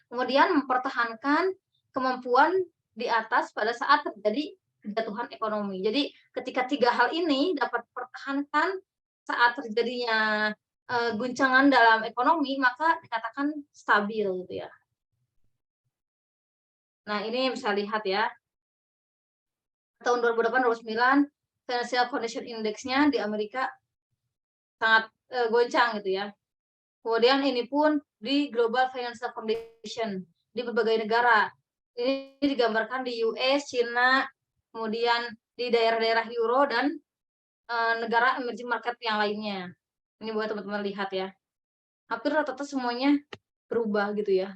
Kemudian mempertahankan kemampuan di atas pada saat terjadi kejatuhan ekonomi. Jadi ketika tiga hal ini dapat dipertahankan saat terjadinya guncangan dalam ekonomi, maka dikatakan stabil gitu ya. Nah, ini bisa lihat ya. Tahun 2008-2009 Financial Condition Index-nya di Amerika sangat goncang gitu ya. Kemudian ini pun di Global Financial Condition di berbagai negara. Ini digambarkan di US, China, kemudian di daerah-daerah Euro dan negara emerging market yang lainnya. Ini buat teman-teman lihat ya. Hampir rata-rata semuanya berubah gitu ya.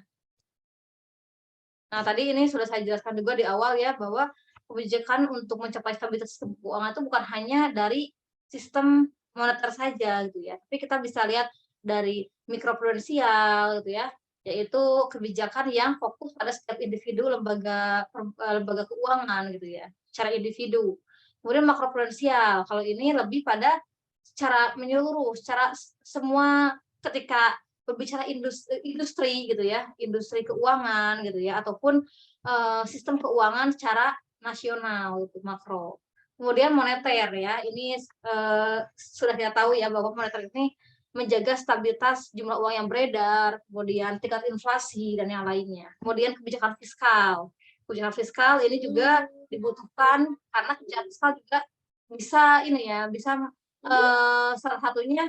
Nah, tadi ini sudah saya jelaskan juga di awal ya, bahwa kebijakan untuk mencapai stabilitas sistem keuangan itu bukan hanya dari sistem moneter saja gitu ya, tapi kita bisa lihat dari mikroprudensial gitu ya, yaitu kebijakan yang fokus pada setiap individu lembaga keuangan gitu ya, secara individu. Kemudian makroprudensial, kalau ini lebih pada secara menyeluruh, secara semua ketika berbicara industri gitu ya, industri keuangan gitu ya, ataupun sistem keuangan secara nasional itu makro. Kemudian moneter ya, ini sudah kita tahu ya bahwa moneter ini menjaga stabilitas jumlah uang yang beredar, kemudian tingkat inflasi dan yang lainnya. Kemudian kebijakan fiskal. Kebijakan fiskal ini juga dibutuhkan karena kebijakan fiskal juga bisa ini ya, bisa salah satunya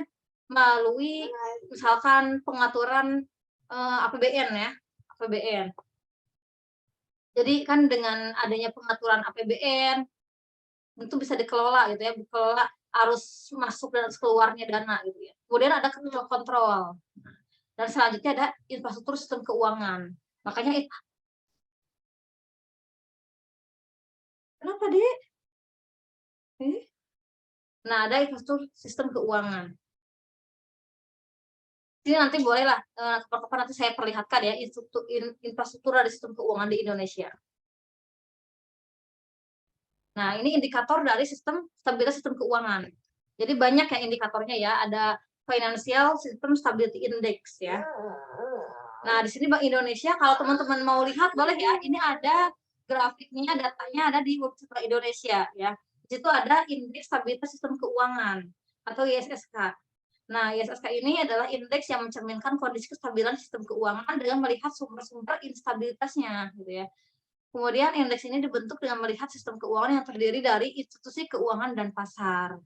melalui misalkan pengaturan APBN ya, APBN. Jadi kan dengan adanya pengaturan APBN itu bisa dikelola gitu ya, dikelola arus masuk dan keluarnya dana gitu ya. Kemudian ada kontrol. Dan selanjutnya ada infrastruktur sistem keuangan. Makanya kenapa deh? Nah, ada infrastruktur sistem keuangan. Ini nanti bolehlah kapan-kapan nanti saya perlihatkan ya infrastruktur dari sistem keuangan di Indonesia. Nah, ini indikator dari stabilitas sistem keuangan. Jadi banyak ya indikatornya ya, ada Financial System Stability Index ya. Nah, di sini Bank Indonesia kalau teman-teman mau lihat boleh ya, ini ada grafiknya, datanya ada di website Bank Indonesia ya. Di situ ada indeks stabilitas sistem keuangan atau ISSK. Nah, ISSK ini adalah indeks yang mencerminkan kondisi kestabilan sistem keuangan dengan melihat sumber-sumber instabilitasnya gitu ya. Kemudian indeks ini dibentuk dengan melihat sistem keuangan yang terdiri dari institusi keuangan dan pasar.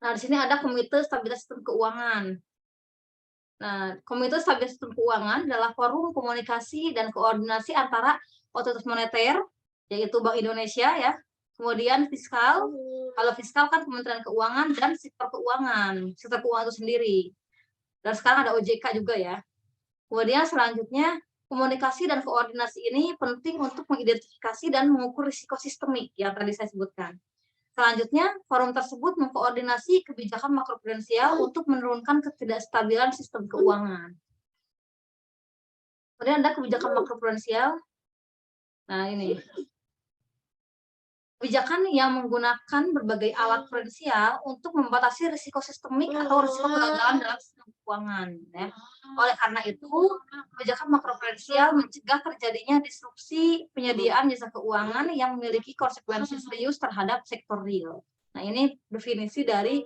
Nah, di sini ada Komite Stabilitas Sistem Keuangan. Nah, Komite Stabilitas Sistem Keuangan adalah forum komunikasi dan koordinasi antara otoritas moneter, yaitu Bank Indonesia ya, kemudian fiskal, kalau fiskal kan Kementerian Keuangan dan sektor keuangan itu sendiri. Dan sekarang ada OJK juga ya. Kemudian selanjutnya komunikasi dan koordinasi ini penting untuk mengidentifikasi dan mengukur risiko sistemik yang tadi saya sebutkan. Selanjutnya, forum tersebut mengkoordinasi kebijakan makroprudensial untuk menurunkan ketidakstabilan sistem keuangan. Kemudian ada kebijakan makroprudensial. Nah, ini. Kebijakan yang menggunakan berbagai alat prudensial untuk membatasi risiko sistemik atau risiko kegagalan dalam sistem keuangan. Ya. Oleh karena itu, kebijakan makroprudensial mencegah terjadinya disrupsi penyediaan jasa keuangan yang memiliki konsekuensi serius terhadap sektor real. Nah, ini definisi dari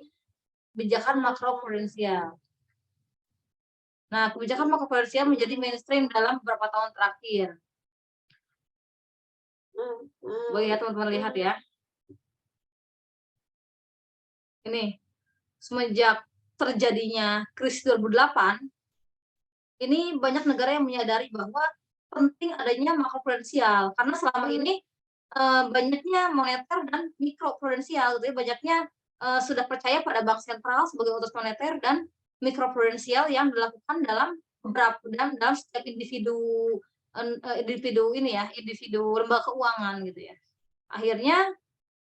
kebijakan makroprudensial. Nah, kebijakan makroprudensial menjadi mainstream dalam beberapa tahun terakhir. Boleh ya teman-teman lihat ya. Ini semenjak terjadinya krisis 2008, ini banyak negara yang menyadari bahwa penting adanya makroprudensial karena selama ini banyaknya moneter dan mikroprudensial gitu ya, banyaknya sudah percaya pada bank sentral sebagai otoritas moneter dan mikroprudensial yang dilakukan dalam dalam setiap individu individu lembaga keuangan gitu ya. Akhirnya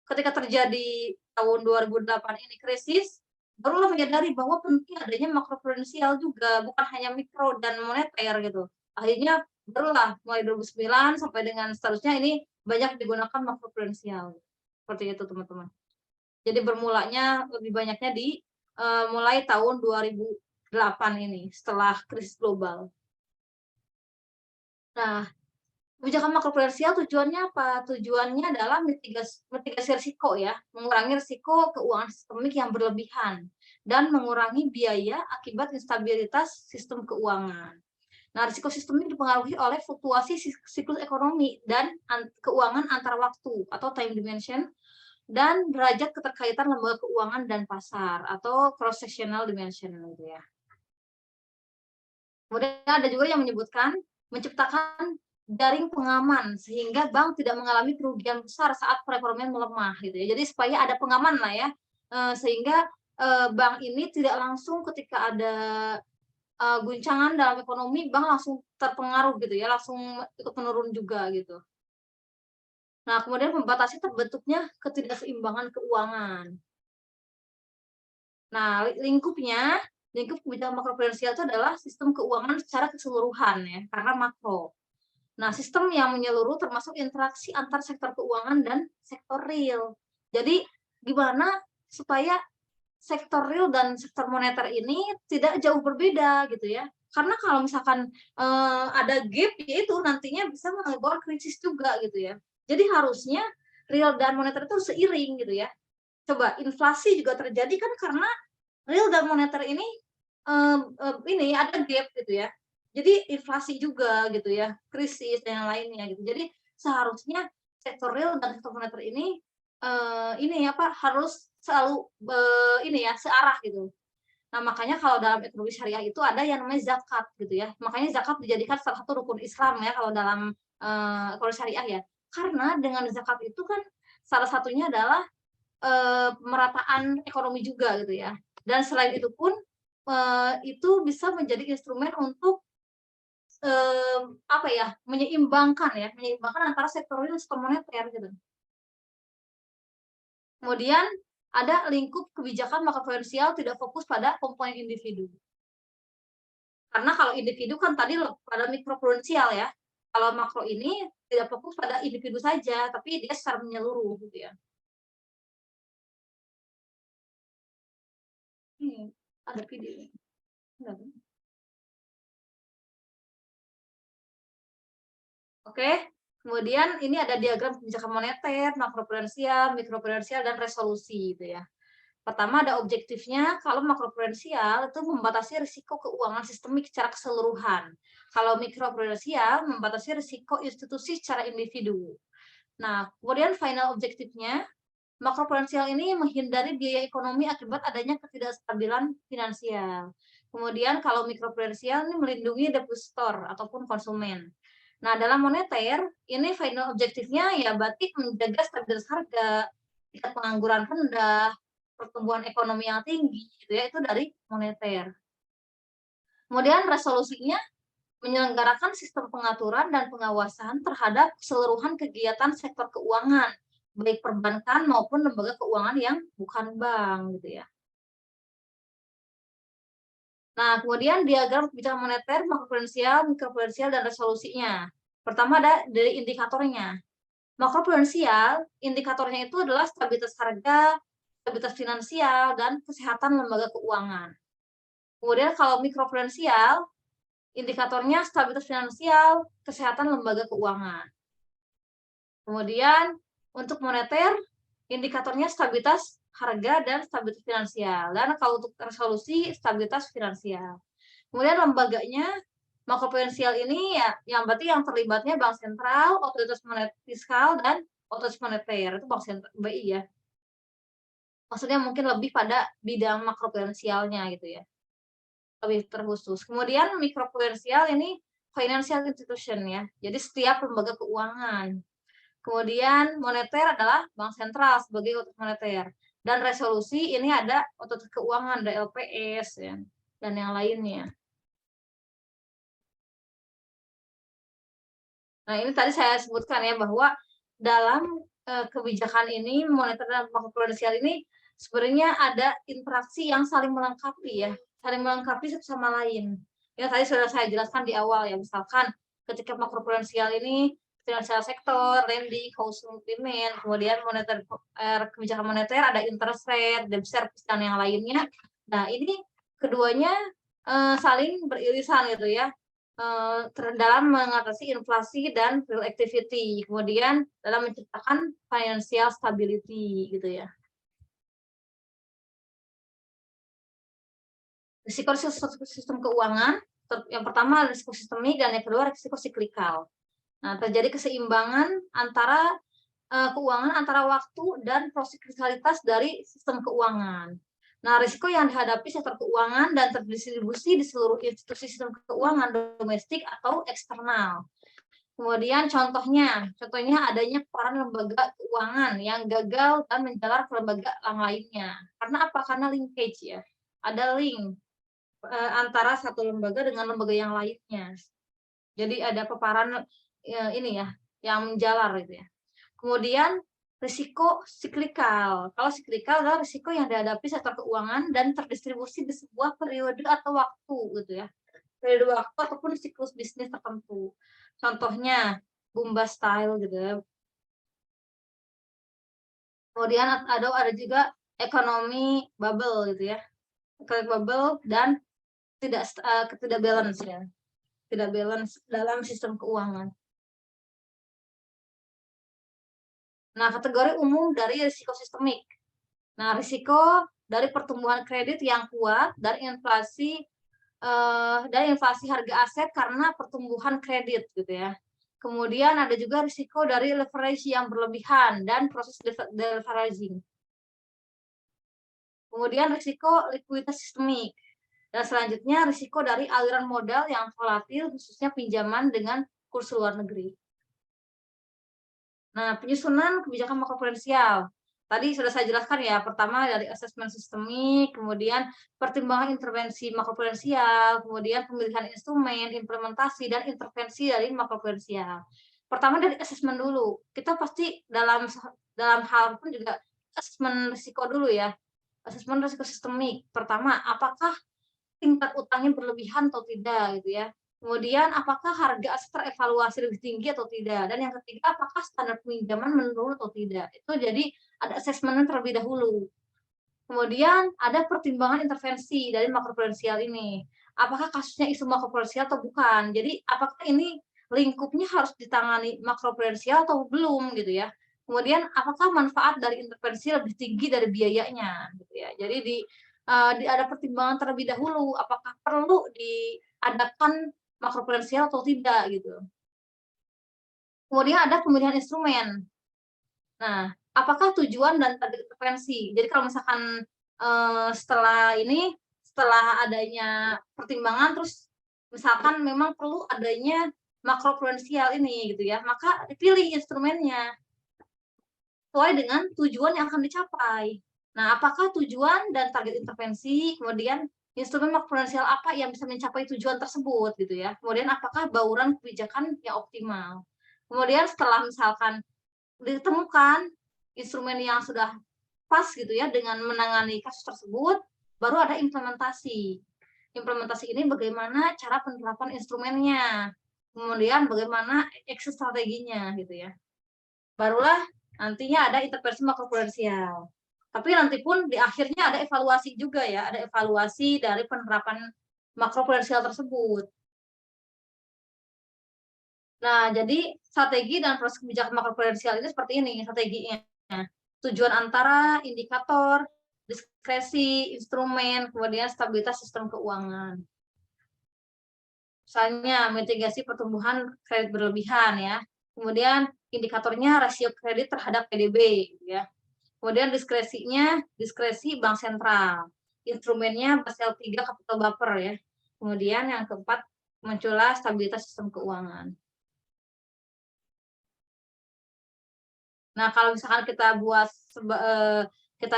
ketika terjadi tahun 2008 ini krisis, barulah menyadari bahwa penting adanya makroprudensial juga, bukan hanya mikro dan moneter gitu. Akhirnya barulah mulai 2009 sampai dengan seterusnya ini banyak digunakan makroprudensial. Seperti itu teman-teman. Jadi bermulanya lebih banyaknya di mulai tahun 2008 ini setelah krisis global. Nah, kebijakan makroprudensial tujuannya apa? Tujuannya adalah mitigasi risiko ya, mengurangi risiko keuangan sistemik yang berlebihan dan mengurangi biaya akibat instabilitas sistem keuangan. Nah, risiko sistemik dipengaruhi oleh fluktuasi siklus ekonomi dan keuangan antar waktu atau time dimension dan derajat keterkaitan lembaga keuangan dan pasar atau cross-sectional dimension gitu ya. Kemudian ada juga yang menyebutkan menciptakan jaring pengaman sehingga bank tidak mengalami kerugian besar saat perekonomian melemah gitu ya. Jadi supaya ada pengaman lah ya, sehingga bank ini tidak langsung ketika ada guncangan dalam ekonomi bank langsung terpengaruh gitu ya, langsung ikut menurun juga gitu. Nah, kemudian membatasi terbentuknya ketidakseimbangan keuangan. Nah, lingkup kebijakan makroprudensial itu adalah sistem keuangan secara keseluruhan ya, karena makro. Nah, sistem yang menyeluruh termasuk interaksi antar sektor keuangan dan sektor real. Jadi, gimana supaya sektor real dan sektor moneter ini tidak jauh berbeda gitu ya. Karena kalau misalkan ada gap, ya itu nantinya bisa mengakibatkan krisis juga gitu ya. Jadi harusnya real dan moneter itu seiring gitu ya. Coba inflasi juga terjadi kan karena real dan moneter ini ada gap gitu ya. Jadi inflasi juga gitu ya, krisis dan yang lainnya gitu. Jadi seharusnya sektor real dan sektor moneter ini harus selalu searah gitu. Nah, makanya kalau dalam ekonomi syariah itu ada yang namanya zakat gitu ya. Makanya zakat dijadikan salah satu rukun Islam ya kalau dalam ekonomi syariah ya. Karena dengan zakat itu kan salah satunya adalah pemerataan ekonomi juga gitu ya. Dan selain itu pun itu bisa menjadi instrumen untuk menyeimbangkan antara sektor real dan sektor moneter gitu. Kemudian ada lingkup kebijakan makroprudensial tidak fokus pada komponen individu. Karena kalau individu kan tadi pada mikroprudensial ya. Kalau makro ini tidak fokus pada individu saja, tapi dia secara menyeluruh gitu ya. Ada video. Oke, kemudian ini ada diagram kebijakan moneter, makroprudensial, mikroprudensial, dan resolusi gitu ya. Pertama ada objektifnya, kalau makroprudensial itu membatasi risiko keuangan sistemik secara keseluruhan. Kalau mikroprudensial membatasi risiko institusi secara individu. Nah, kemudian final objektifnya, makroprudensial ini menghindari biaya ekonomi akibat adanya ketidakstabilan finansial. Kemudian kalau mikroprudensial ini melindungi depositor ataupun konsumen. Nah, dalam moneter, ini final objektifnya ya berarti menjaga stabilitas harga, tingkat pengangguran rendah, pertumbuhan ekonomi yang tinggi, gitu ya, itu dari moneter. Kemudian resolusinya menyelenggarakan sistem pengaturan dan pengawasan terhadap keseluruhan kegiatan sektor keuangan, baik perbankan maupun lembaga keuangan yang bukan bank, gitu ya. Nah, kemudian diagram kebijakan moneter, makroprudensial, mikroprudensial, dan resolusinya. Pertama ada dari indikatornya. Makroprudensial, indikatornya itu adalah stabilitas harga, stabilitas finansial, dan kesehatan lembaga keuangan. Kemudian kalau mikroprudensial, indikatornya stabilitas finansial, kesehatan lembaga keuangan. Kemudian untuk moneter, indikatornya stabilitas harga dan stabilitas finansial. Dan kalau untuk resolusi, stabilitas finansial. Kemudian lembaganya, makroprudensial ini ya yang berarti yang terlibatnya Bank Sentral, Otoritas Moneter Fiskal, dan Otoritas Moneter. Itu Bank Sentral, BI ya. Maksudnya mungkin lebih pada bidang makroprudensialnya gitu ya. Lebih terkhusus. Kemudian mikroprudensial ini financial institution ya. Jadi setiap lembaga keuangan. Kemudian moneter adalah bank sentral sebagai otoritas moneter. Dan resolusi ini ada otoritas keuangan, ada LPS ya, dan yang lainnya. Nah, ini tadi saya sebutkan ya bahwa dalam kebijakan ini, moneter dan makroprudensial ini sebenarnya ada interaksi yang saling melengkapi ya, saling melengkapi satu sama lain. Ya tadi sudah saya jelaskan di awal ya, misalkan ketika makroprudensial ini financial sektor, lending, housing payment, kemudian moneter kebijakan moneter ada interest rate, debt service dan yang lainnya. Nah, ini keduanya saling beririsan gitu ya. Dalam mengatasi inflasi dan real activity, kemudian dalam menciptakan financial stability gitu ya. Risiko sistem keuangan, yang pertama risiko sistemik dan yang kedua risiko siklikal. Nah, terjadi keseimbangan antara keuangan antara waktu dan prosiklikalitas dari sistem keuangan. Nah, risiko yang dihadapi sektor keuangan dan terdistribusi di seluruh institusi sistem keuangan domestik atau eksternal. Kemudian contohnya adanya peran lembaga keuangan yang gagal dan menjalar ke lembaga yang lainnya. Karena apa? Karena linkage ya. Ada link antara satu lembaga dengan lembaga yang lainnya. Jadi ada peparan ini ya, yang menjalar gitu ya. Kemudian risiko siklikal. Kalau siklikal adalah risiko yang dihadapi sektor keuangan dan terdistribusi di sebuah periode atau waktu gitu ya. Periode waktu ataupun siklus bisnis tertentu. Contohnya boomba style gitu ya. Kemudian ada juga ekonomi bubble gitu ya. Ekonomi bubble dan tidak balance ya. Tidak balance dalam sistem keuangan. Nah, kategori umum dari risiko sistemik. Nah, risiko dari pertumbuhan kredit yang kuat dan inflasi harga aset karena pertumbuhan kredit gitu ya. Kemudian ada juga risiko dari leverage yang berlebihan dan proses deleveraging. Kemudian risiko likuiditas sistemik. Dan selanjutnya risiko dari aliran modal yang volatil khususnya pinjaman dengan kurs luar negeri. Nah, penyusunan kebijakan makroprudensial. Tadi sudah saya jelaskan ya, pertama dari asesmen sistemik, kemudian pertimbangan intervensi makroprudensial, kemudian pemilihan instrumen, implementasi, dan intervensi dari makroprudensial. Pertama dari asesmen dulu. Kita pasti dalam hal pun juga asesmen risiko dulu ya. Asesmen risiko sistemik. Pertama, apakah tingkat utangnya berlebihan atau tidak gitu ya. Kemudian apakah harga aset terevaluasi lebih tinggi atau tidak, dan yang ketiga apakah standar pinjaman menurun atau tidak. Itu jadi ada asesmen terlebih dahulu. Kemudian ada pertimbangan intervensi dari makroprudensial ini. Apakah kasusnya isu makroprudensial atau bukan. Jadi apakah ini lingkupnya harus ditangani makroprudensial atau belum gitu ya. Kemudian apakah manfaat dari intervensi lebih tinggi dari biayanya gitu ya. Jadi ada pertimbangan terlebih dahulu apakah perlu diadakan makroprudensial atau tidak gitu. Kemudian ada pemilihan instrumen. Nah, apakah tujuan dan target intervensi? Jadi kalau misalkan setelah adanya pertimbangan terus misalkan memang perlu adanya makroprudensial ini gitu ya, maka dipilih instrumennya sesuai dengan tujuan yang akan dicapai. Nah, apakah tujuan dan target intervensi, kemudian instrumen makroprudensial apa yang bisa mencapai tujuan tersebut gitu ya. Kemudian apakah bauran kebijakan yang optimal. Kemudian setelah misalkan ditemukan instrumen yang sudah pas gitu ya dengan menangani kasus tersebut, baru ada implementasi. Implementasi ini bagaimana cara penerapan instrumennya, kemudian bagaimana exit strateginya gitu ya. Barulah nantinya ada intervensi makroprudensial. Tapi nanti pun di akhirnya ada evaluasi juga ya, ada evaluasi dari penerapan makroprudensial tersebut. Nah, jadi strategi dan proses kebijakan makroprudensial itu seperti ini strateginya. Tujuan antara, indikator, diskresi, instrumen, kemudian stabilitas sistem keuangan. Misalnya mitigasi pertumbuhan kredit berlebihan ya. Kemudian indikatornya rasio kredit terhadap PDB ya. Kemudian diskresi bank sentral. Instrumennya Basel III capital buffer ya. Kemudian yang keempat muncullah stabilitas sistem keuangan. Nah, kalau misalkan kita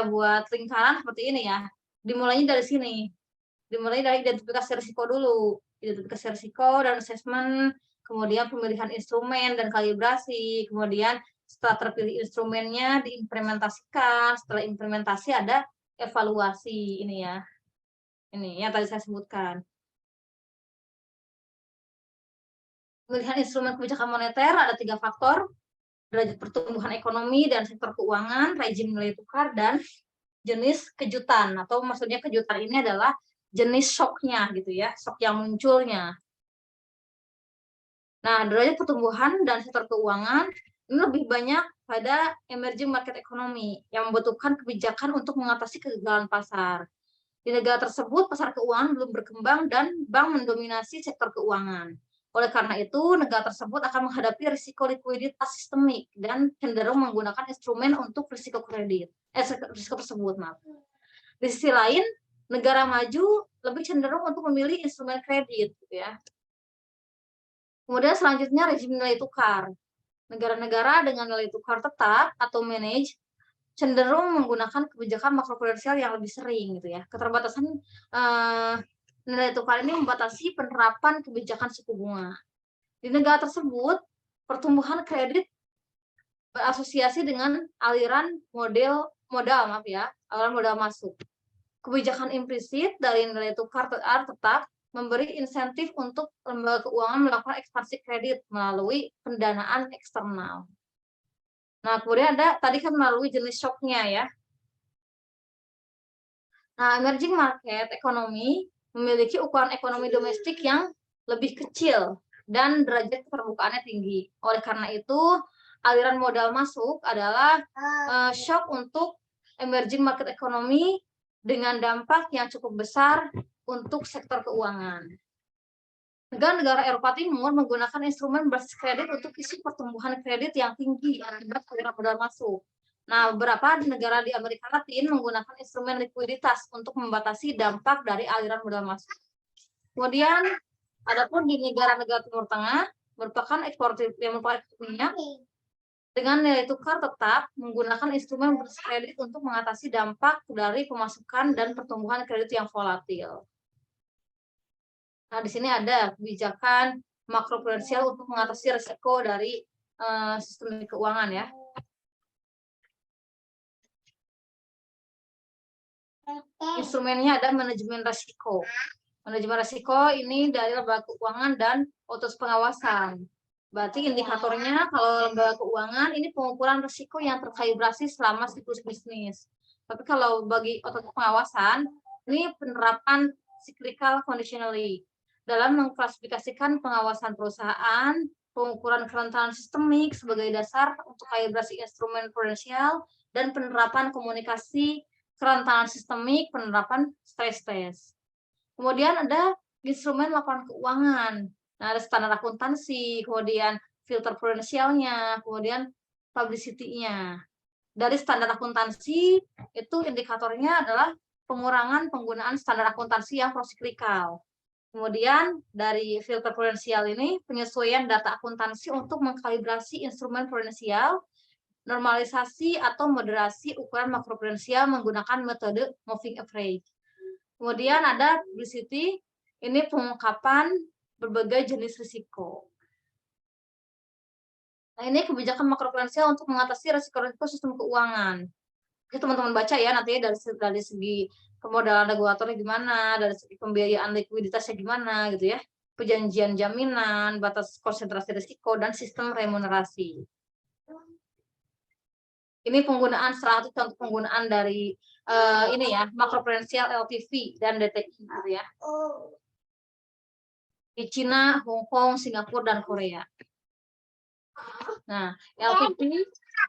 buat lingkaran seperti ini ya, dimulainya dari sini. Dimulai dari identifikasi risiko dulu. Identifikasi risiko dan asesmen, kemudian pemilihan instrumen dan kalibrasi, kemudian setelah terpilih instrumennya diimplementasikan, setelah implementasi ada evaluasi ini ya. Ini yang tadi saya sebutkan. Pemilihan instrumen kebijakan moneter ada 3 faktor, derajat pertumbuhan ekonomi dan sektor keuangan, rejim nilai tukar, dan jenis kejutan, atau maksudnya kejutan ini adalah jenis shocknya gitu ya, shock yang munculnya. Nah, derajat pertumbuhan dan sektor keuangan ini lebih banyak pada emerging market economy yang membutuhkan kebijakan untuk mengatasi kegagalan pasar. Di negara tersebut, pasar keuangan belum berkembang dan bank mendominasi sektor keuangan. Oleh karena itu, negara tersebut akan menghadapi risiko likuiditas sistemik dan cenderung menggunakan instrumen untuk risiko risiko tersebut, maaf. Di sisi lain, negara maju lebih cenderung untuk memilih instrumen kredit, gitu ya. Kemudian selanjutnya rezim nilai tukar. Negara-negara dengan nilai tukar tetap atau manage cenderung menggunakan kebijakan makroprudensial yang lebih sering gitu ya. Keterbatasan nilai tukar ini membatasi penerapan kebijakan suku bunga. Di negara tersebut, pertumbuhan kredit berasosiasi dengan aliran aliran modal masuk. Kebijakan implisit dari nilai tukar tetap memberi insentif untuk lembaga keuangan melakukan ekspansi kredit melalui pendanaan eksternal. Nah, kemudian tadi kan melalui jenis shocknya ya. Nah, emerging market ekonomi memiliki ukuran ekonomi domestik yang lebih kecil dan derajat keterbukaannya tinggi. Oleh karena itu, aliran modal masuk adalah shock untuk emerging market ekonomi dengan dampak yang cukup besar untuk sektor keuangan. Negara-negara Eropa Timur menggunakan instrumen berbasis kredit untuk isi pertumbuhan kredit yang tinggi akibat aliran modal masuk. Nah, beberapa negara di Amerika Latin menggunakan instrumen likuiditas untuk membatasi dampak dari aliran modal masuk. Kemudian, adapun di negara-negara Timur Tengah merupakan eksportir yang merupakan minyak dengan nilai tukar tetap menggunakan instrumen berbasis kredit untuk mengatasi dampak dari pemasukan dan pertumbuhan kredit yang volatil. Nah, di sini ada kebijakan makroprudensial untuk mengatasi risiko dari sistem keuangan ya. Instrumennya ada manajemen risiko. Manajemen risiko ini dari lembaga keuangan dan otoritas pengawasan. Berarti indikatornya kalau lembaga keuangan ini pengukuran risiko yang terkalibrasi selama siklus bisnis. Tapi kalau bagi otoritas pengawasan, ini penerapan cyclical conditionally dalam mengklasifikasikan pengawasan perusahaan, pengukuran kerentanan sistemik sebagai dasar untuk kalibrasi instrumen prudensial, dan penerapan komunikasi kerentanan sistemik, penerapan stress test. Kemudian ada instrumen laporan keuangan. Nah, ada standar akuntansi, kemudian filter prudensialnya, kemudian publicity-nya. Dari standar akuntansi, itu indikatornya adalah pengurangan penggunaan standar akuntansi yang prosiklikal. Kemudian dari filter prudensial ini, penyesuaian data akuntansi untuk mengkalibrasi instrumen prudensial, normalisasi atau moderasi ukuran makroprudensial menggunakan metode moving average. Kemudian ada publicity, ini pengungkapan berbagai jenis risiko. Nah, ini kebijakan makroprudensial untuk mengatasi risiko-risiko sistem keuangan. Oke, teman-teman baca ya nantinya dari segi pemodalan regulatornya gimana, dari segi pembiayaan likuiditasnya gimana gitu ya, perjanjian jaminan, batas konsentrasi risiko, dan sistem remunerasi. Ini penggunaan salah satu contoh penggunaan dari ini ya, makroprudensial LTV dan DTI gitu ya. Di Cina, Hong Kong, Singapura, dan Korea. Nah, LTV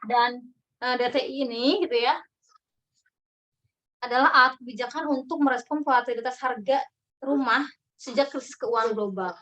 dan DTI ini gitu ya, adalah alat kebijakan untuk merespon volatilitas harga rumah sejak krisis keuangan global.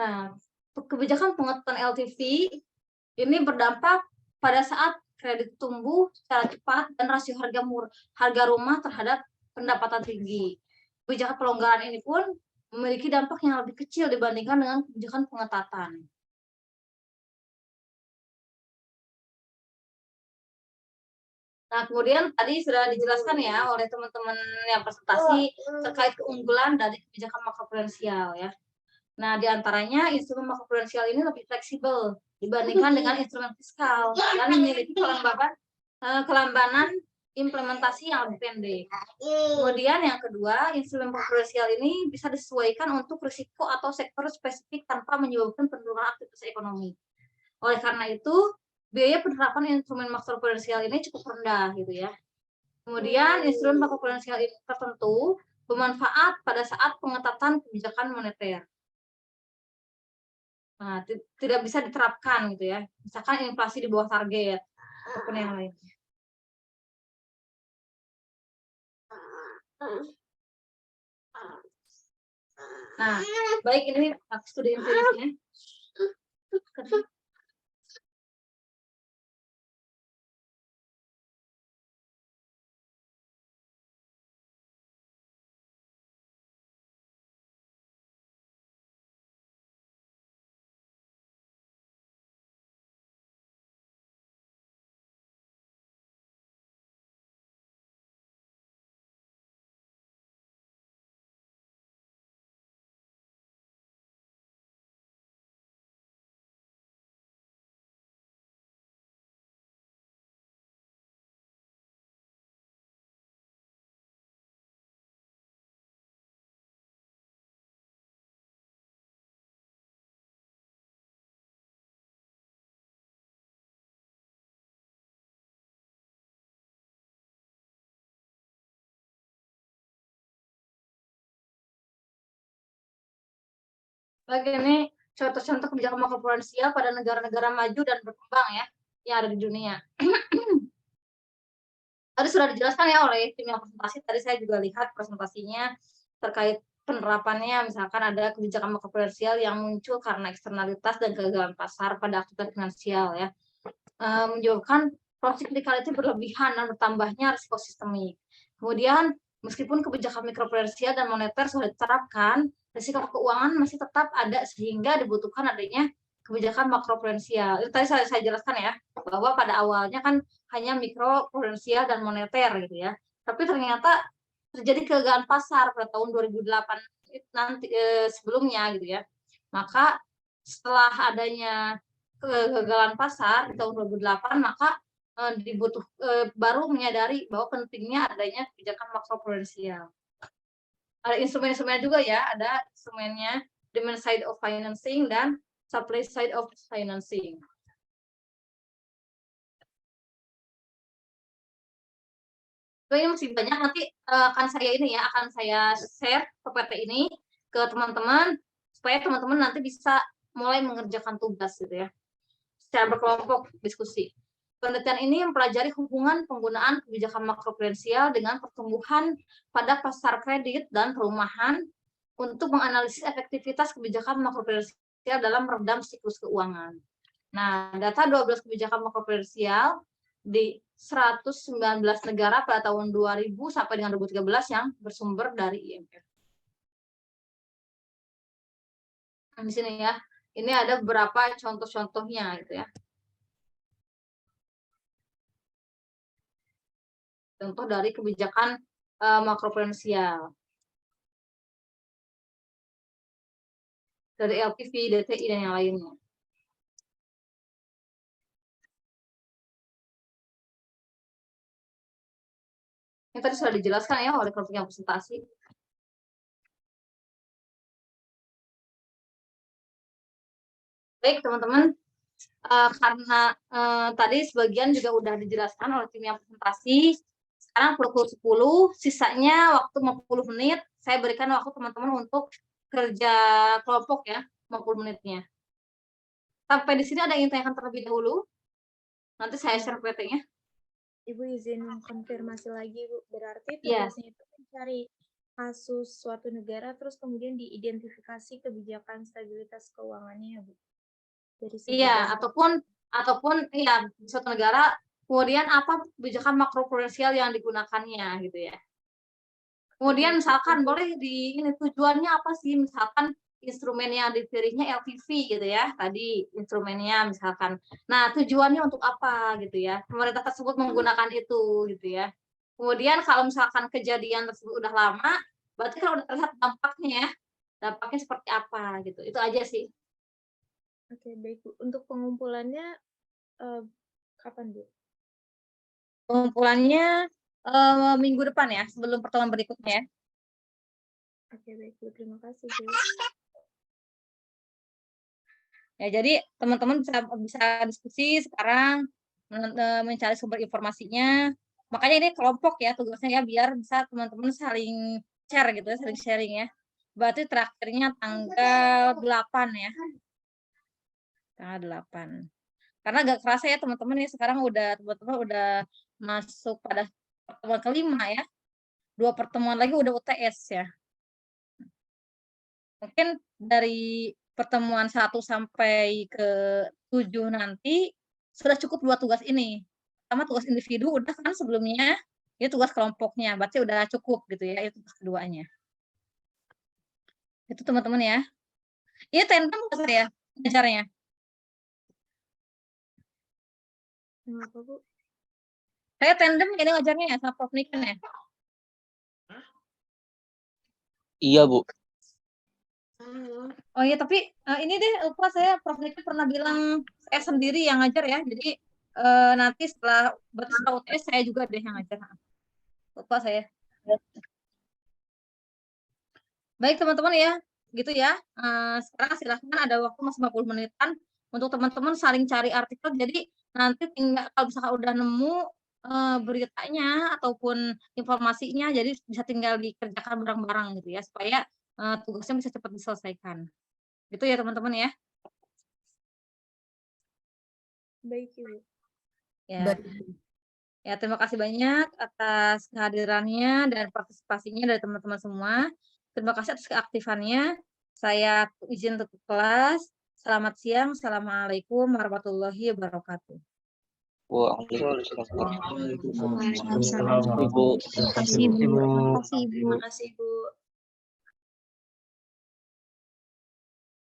Nah, kebijakan pengetatan LTV ini berdampak pada saat kredit tumbuh secara cepat dan rasio harga rumah terhadap pendapatan tinggi. Kebijakan pelonggaran ini pun memiliki dampak yang lebih kecil dibandingkan dengan kebijakan pengetatan. Nah, kemudian tadi sudah dijelaskan ya oleh teman-teman yang presentasi terkait keunggulan dari kebijakan makroprudensial ya. Nah, diantaranya instrumen makroprudensial ini lebih fleksibel dibandingkan dengan instrumen fiskal dan memiliki kelambanan implementasi yang lebih pendek. Kemudian yang kedua, instrumen makroprudensial ini bisa disesuaikan untuk risiko atau sektor spesifik tanpa menyebabkan penurunan aktivitas ekonomi. Oleh karena itu, biaya penerapan instrumen makroprudensial ini cukup rendah gitu ya. Kemudian instrumen makroprudensial ini tertentu bermanfaat pada saat pengetatan kebijakan moneter. Nah, tidak bisa diterapkan gitu ya. Misalkan inflasi di bawah target ataupun yang lainnya. Nah, baik ini studi empirisnya. Baik, ini contoh-contoh kebijakan makroprudensial pada negara-negara maju dan berkembang ya, yang ada di dunia. Tadi sudah dijelaskan ya oleh tim yang presentasi, tadi saya juga lihat presentasinya terkait penerapannya, misalkan ada kebijakan makroprudensial yang muncul karena eksternalitas dan kegagalan pasar pada aktivitas finansial ya, menyebabkan procyclicality berlebihan dan bertambahnya risiko sistemik. Kemudian meskipun kebijakan mikroprudensial dan moneter sudah diterapkan, risiko keuangan masih tetap ada sehingga dibutuhkan adanya kebijakan makroprudensial. Itu tadi saya jelaskan ya, bahwa pada awalnya kan hanya mikroprudensial dan moneter gitu ya. Tapi ternyata terjadi kegagalan pasar pada tahun 2008 nanti sebelumnya gitu ya. Maka setelah adanya kegagalan pasar di tahun 2008, maka baru menyadari bahwa pentingnya adanya kebijakan makroprudensial. Ada instrumen-instrumennya juga ya, ada instrumennya demand side of financing dan supply side of financing. Ini masih banyak, nanti akan saya share PPT ini ke teman-teman supaya teman-teman nanti bisa mulai mengerjakan tugas gitu ya. Secara berkelompok diskusi. Penelitian ini mempelajari hubungan penggunaan kebijakan makroprudensial dengan pertumbuhan pada pasar kredit dan perumahan untuk menganalisis efektivitas kebijakan makroprudensial dalam meredam siklus keuangan. Nah, data 12 kebijakan makroprudensial di 119 negara pada tahun 2000 sampai dengan 2013 yang bersumber dari IMF. Nah, di sini ya, ini ada beberapa contoh-contohnya gitu ya. Contoh dari kebijakan makroprudensial dari LTV, DTI dan yang lainnya. Yang tadi sudah dijelaskan ya oleh kelompok yang presentasi. Baik teman-teman, karena tadi sebagian juga udah dijelaskan oleh tim yang presentasi. Sekarang pukul 10, sisanya waktu 50 menit, saya berikan waktu teman-teman untuk kerja kelompok ya, 50 menitnya. Sampai di sini ada yang tanyakan terlebih dahulu? Nanti saya share PT-nya. Ibu izin konfirmasi lagi, Bu. Berarti Iya. tugasnya itu mencari kasus suatu negara, terus kemudian diidentifikasi kebijakan stabilitas keuangannya ya, Bu. Dari segi Iya, dampak. ataupun ya di suatu negara, kemudian apa kebijakan makroprudensial yang digunakannya gitu ya. Kemudian misalkan boleh ini tujuannya apa sih? Misalkan instrumen yang dipilihnya LTV gitu ya, tadi instrumennya misalkan. Nah, tujuannya untuk apa gitu ya? Pemerintah tersebut menggunakan itu gitu ya. Kemudian kalau misalkan kejadian tersebut udah lama, berarti kan udah terlihat dampaknya ya. Dampaknya seperti apa gitu. Itu aja sih. Oke, baik Bu. Untuk pengumpulannya kapan Bu? Pengumpulannya minggu depan ya, sebelum pertemuan berikutnya ya. Oke, baik Bu. Terima kasih Bu. Ya, jadi teman-teman bisa diskusi sekarang, mencari sumber informasinya. Makanya ini kelompok ya tugasnya ya, biar bisa teman-teman saling share gitu ya, saling sharing ya. Berarti terakhirnya tanggal 8 ya. Tanggal 8. Karena agak kerasa ya teman-teman ya, sekarang teman-teman udah masuk pada pertemuan kelima ya. 2 pertemuan lagi udah UTS ya. Mungkin dari pertemuan 1 sampai ke 7 nanti sudah cukup 2 tugas ini. Pertama tugas individu udah kan sebelumnya, ini tugas kelompoknya, berarti udah cukup gitu ya, itu tugas keduanya. Itu teman-teman ya. Ini tandem nggak saya ngajarnya? Kenapa Bu? Saya tandem ini ngajarnya ya sama Prof. Niken ya? Iya, Bu. Oh iya, tapi ini deh lupa saya, Prof. Niken pernah bilang saya sendiri yang ngajar ya, jadi nanti setelah UTS saya juga deh yang ngajar. Lupa saya. Baik teman-teman ya, gitu ya. Sekarang silahkan ada waktu masih 50 menitan untuk teman-teman saling cari artikel. Jadi nanti tinggal kalau misalkan udah nemu beritanya ataupun informasinya, jadi bisa tinggal dikerjakan bareng-bareng gitu ya, supaya tugasnya bisa cepat diselesaikan. Gitu ya teman-teman ya. Baik Ibu. Ya. Ya, terima kasih banyak atas kehadirannya dan partisipasinya dari teman-teman semua. Terima kasih atas keaktifannya. Saya izin tutup kelas. Selamat siang. Assalamualaikum warahmatullahi wabarakatuh. Waalaikumsalam. Waalaikumsalam. Ibu. Terima kasih Bu. Ibu. Terima kasih Bu. Terima kasih Bu.